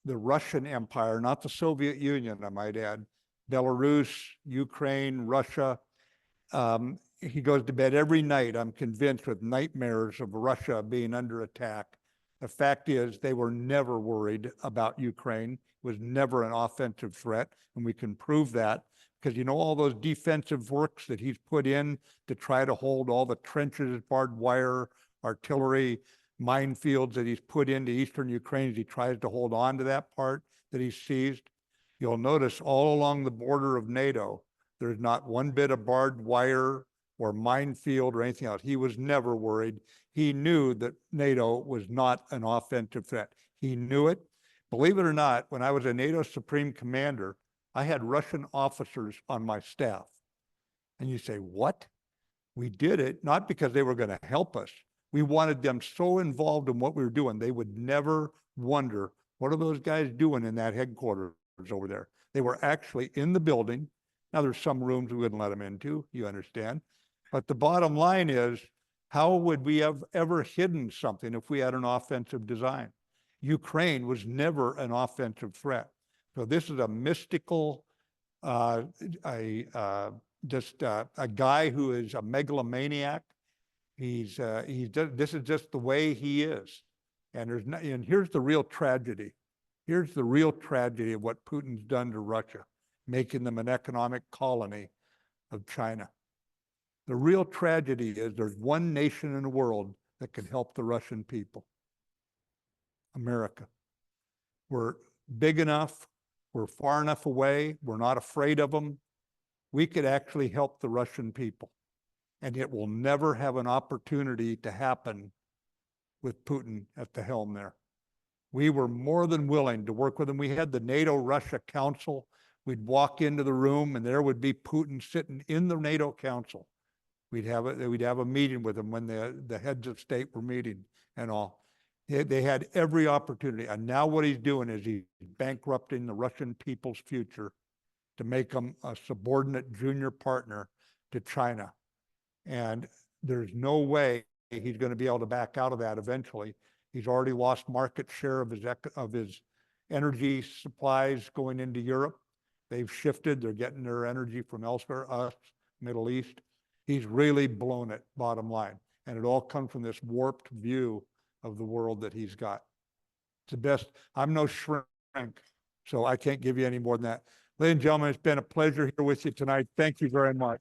the Russian Empire, not the Soviet Union, I might add. Belarus, Ukraine, Russia. He goes to bed every night, I'm convinced, with nightmares of Russia being under attack. The fact is, they were never worried about Ukraine. It was never an offensive threat, and we can prove that because all those defensive works that he's put in to try to hold all the trenches, barbed wire, artillery, minefields that he's put into eastern Ukraine as he tries to hold on to that part that he's seized. You'll notice all along the border of NATO, there's not one bit of barbed wire or minefield or anything else. He was never worried. He knew that NATO was not an offensive threat. He knew it. Believe it or not, when I was a NATO Supreme Commander, I had Russian officers on my staff. And you say, what? We did it not because they were going to help us. We wanted them so involved in what we were doing, they would never wonder, what are those guys doing in that headquarters over there? They were actually in the building. Now there's some rooms we wouldn't let them into, you understand. But the bottom line is, how would we have ever hidden something if we had an offensive design? Ukraine was never an offensive threat. So this is a mystical, just a guy who is a megalomaniac. This is just the way he is. And here's the real tragedy. Here's the real tragedy of what Putin's done to Russia, making them an economic colony of China. The real tragedy is there's one nation in the world that can help the Russian people. America. We're big enough, we're far enough away, we're not afraid of them. We could actually help the Russian people. And it will never have an opportunity to happen with Putin at the helm there. We were more than willing to work with him. We had the NATO-Russia Council. We'd walk into the room and there would be Putin sitting in the NATO Council. We'd have a meeting with him when the heads of state were meeting and all. They had every opportunity. And now what he's doing is he's bankrupting the Russian people's future to make them a subordinate junior partner to China. And there's no way he's going to be able to back out of that eventually. He's already lost market share of his energy supplies going into Europe. They've shifted. They're getting their energy from elsewhere, us, Middle East. He's really blown it, bottom line. And it all comes from this warped view of the world that he's got. It's the best. I'm no shrink, so I can't give you any more than that. Ladies and gentlemen, it's been a pleasure here with you tonight. Thank you very much.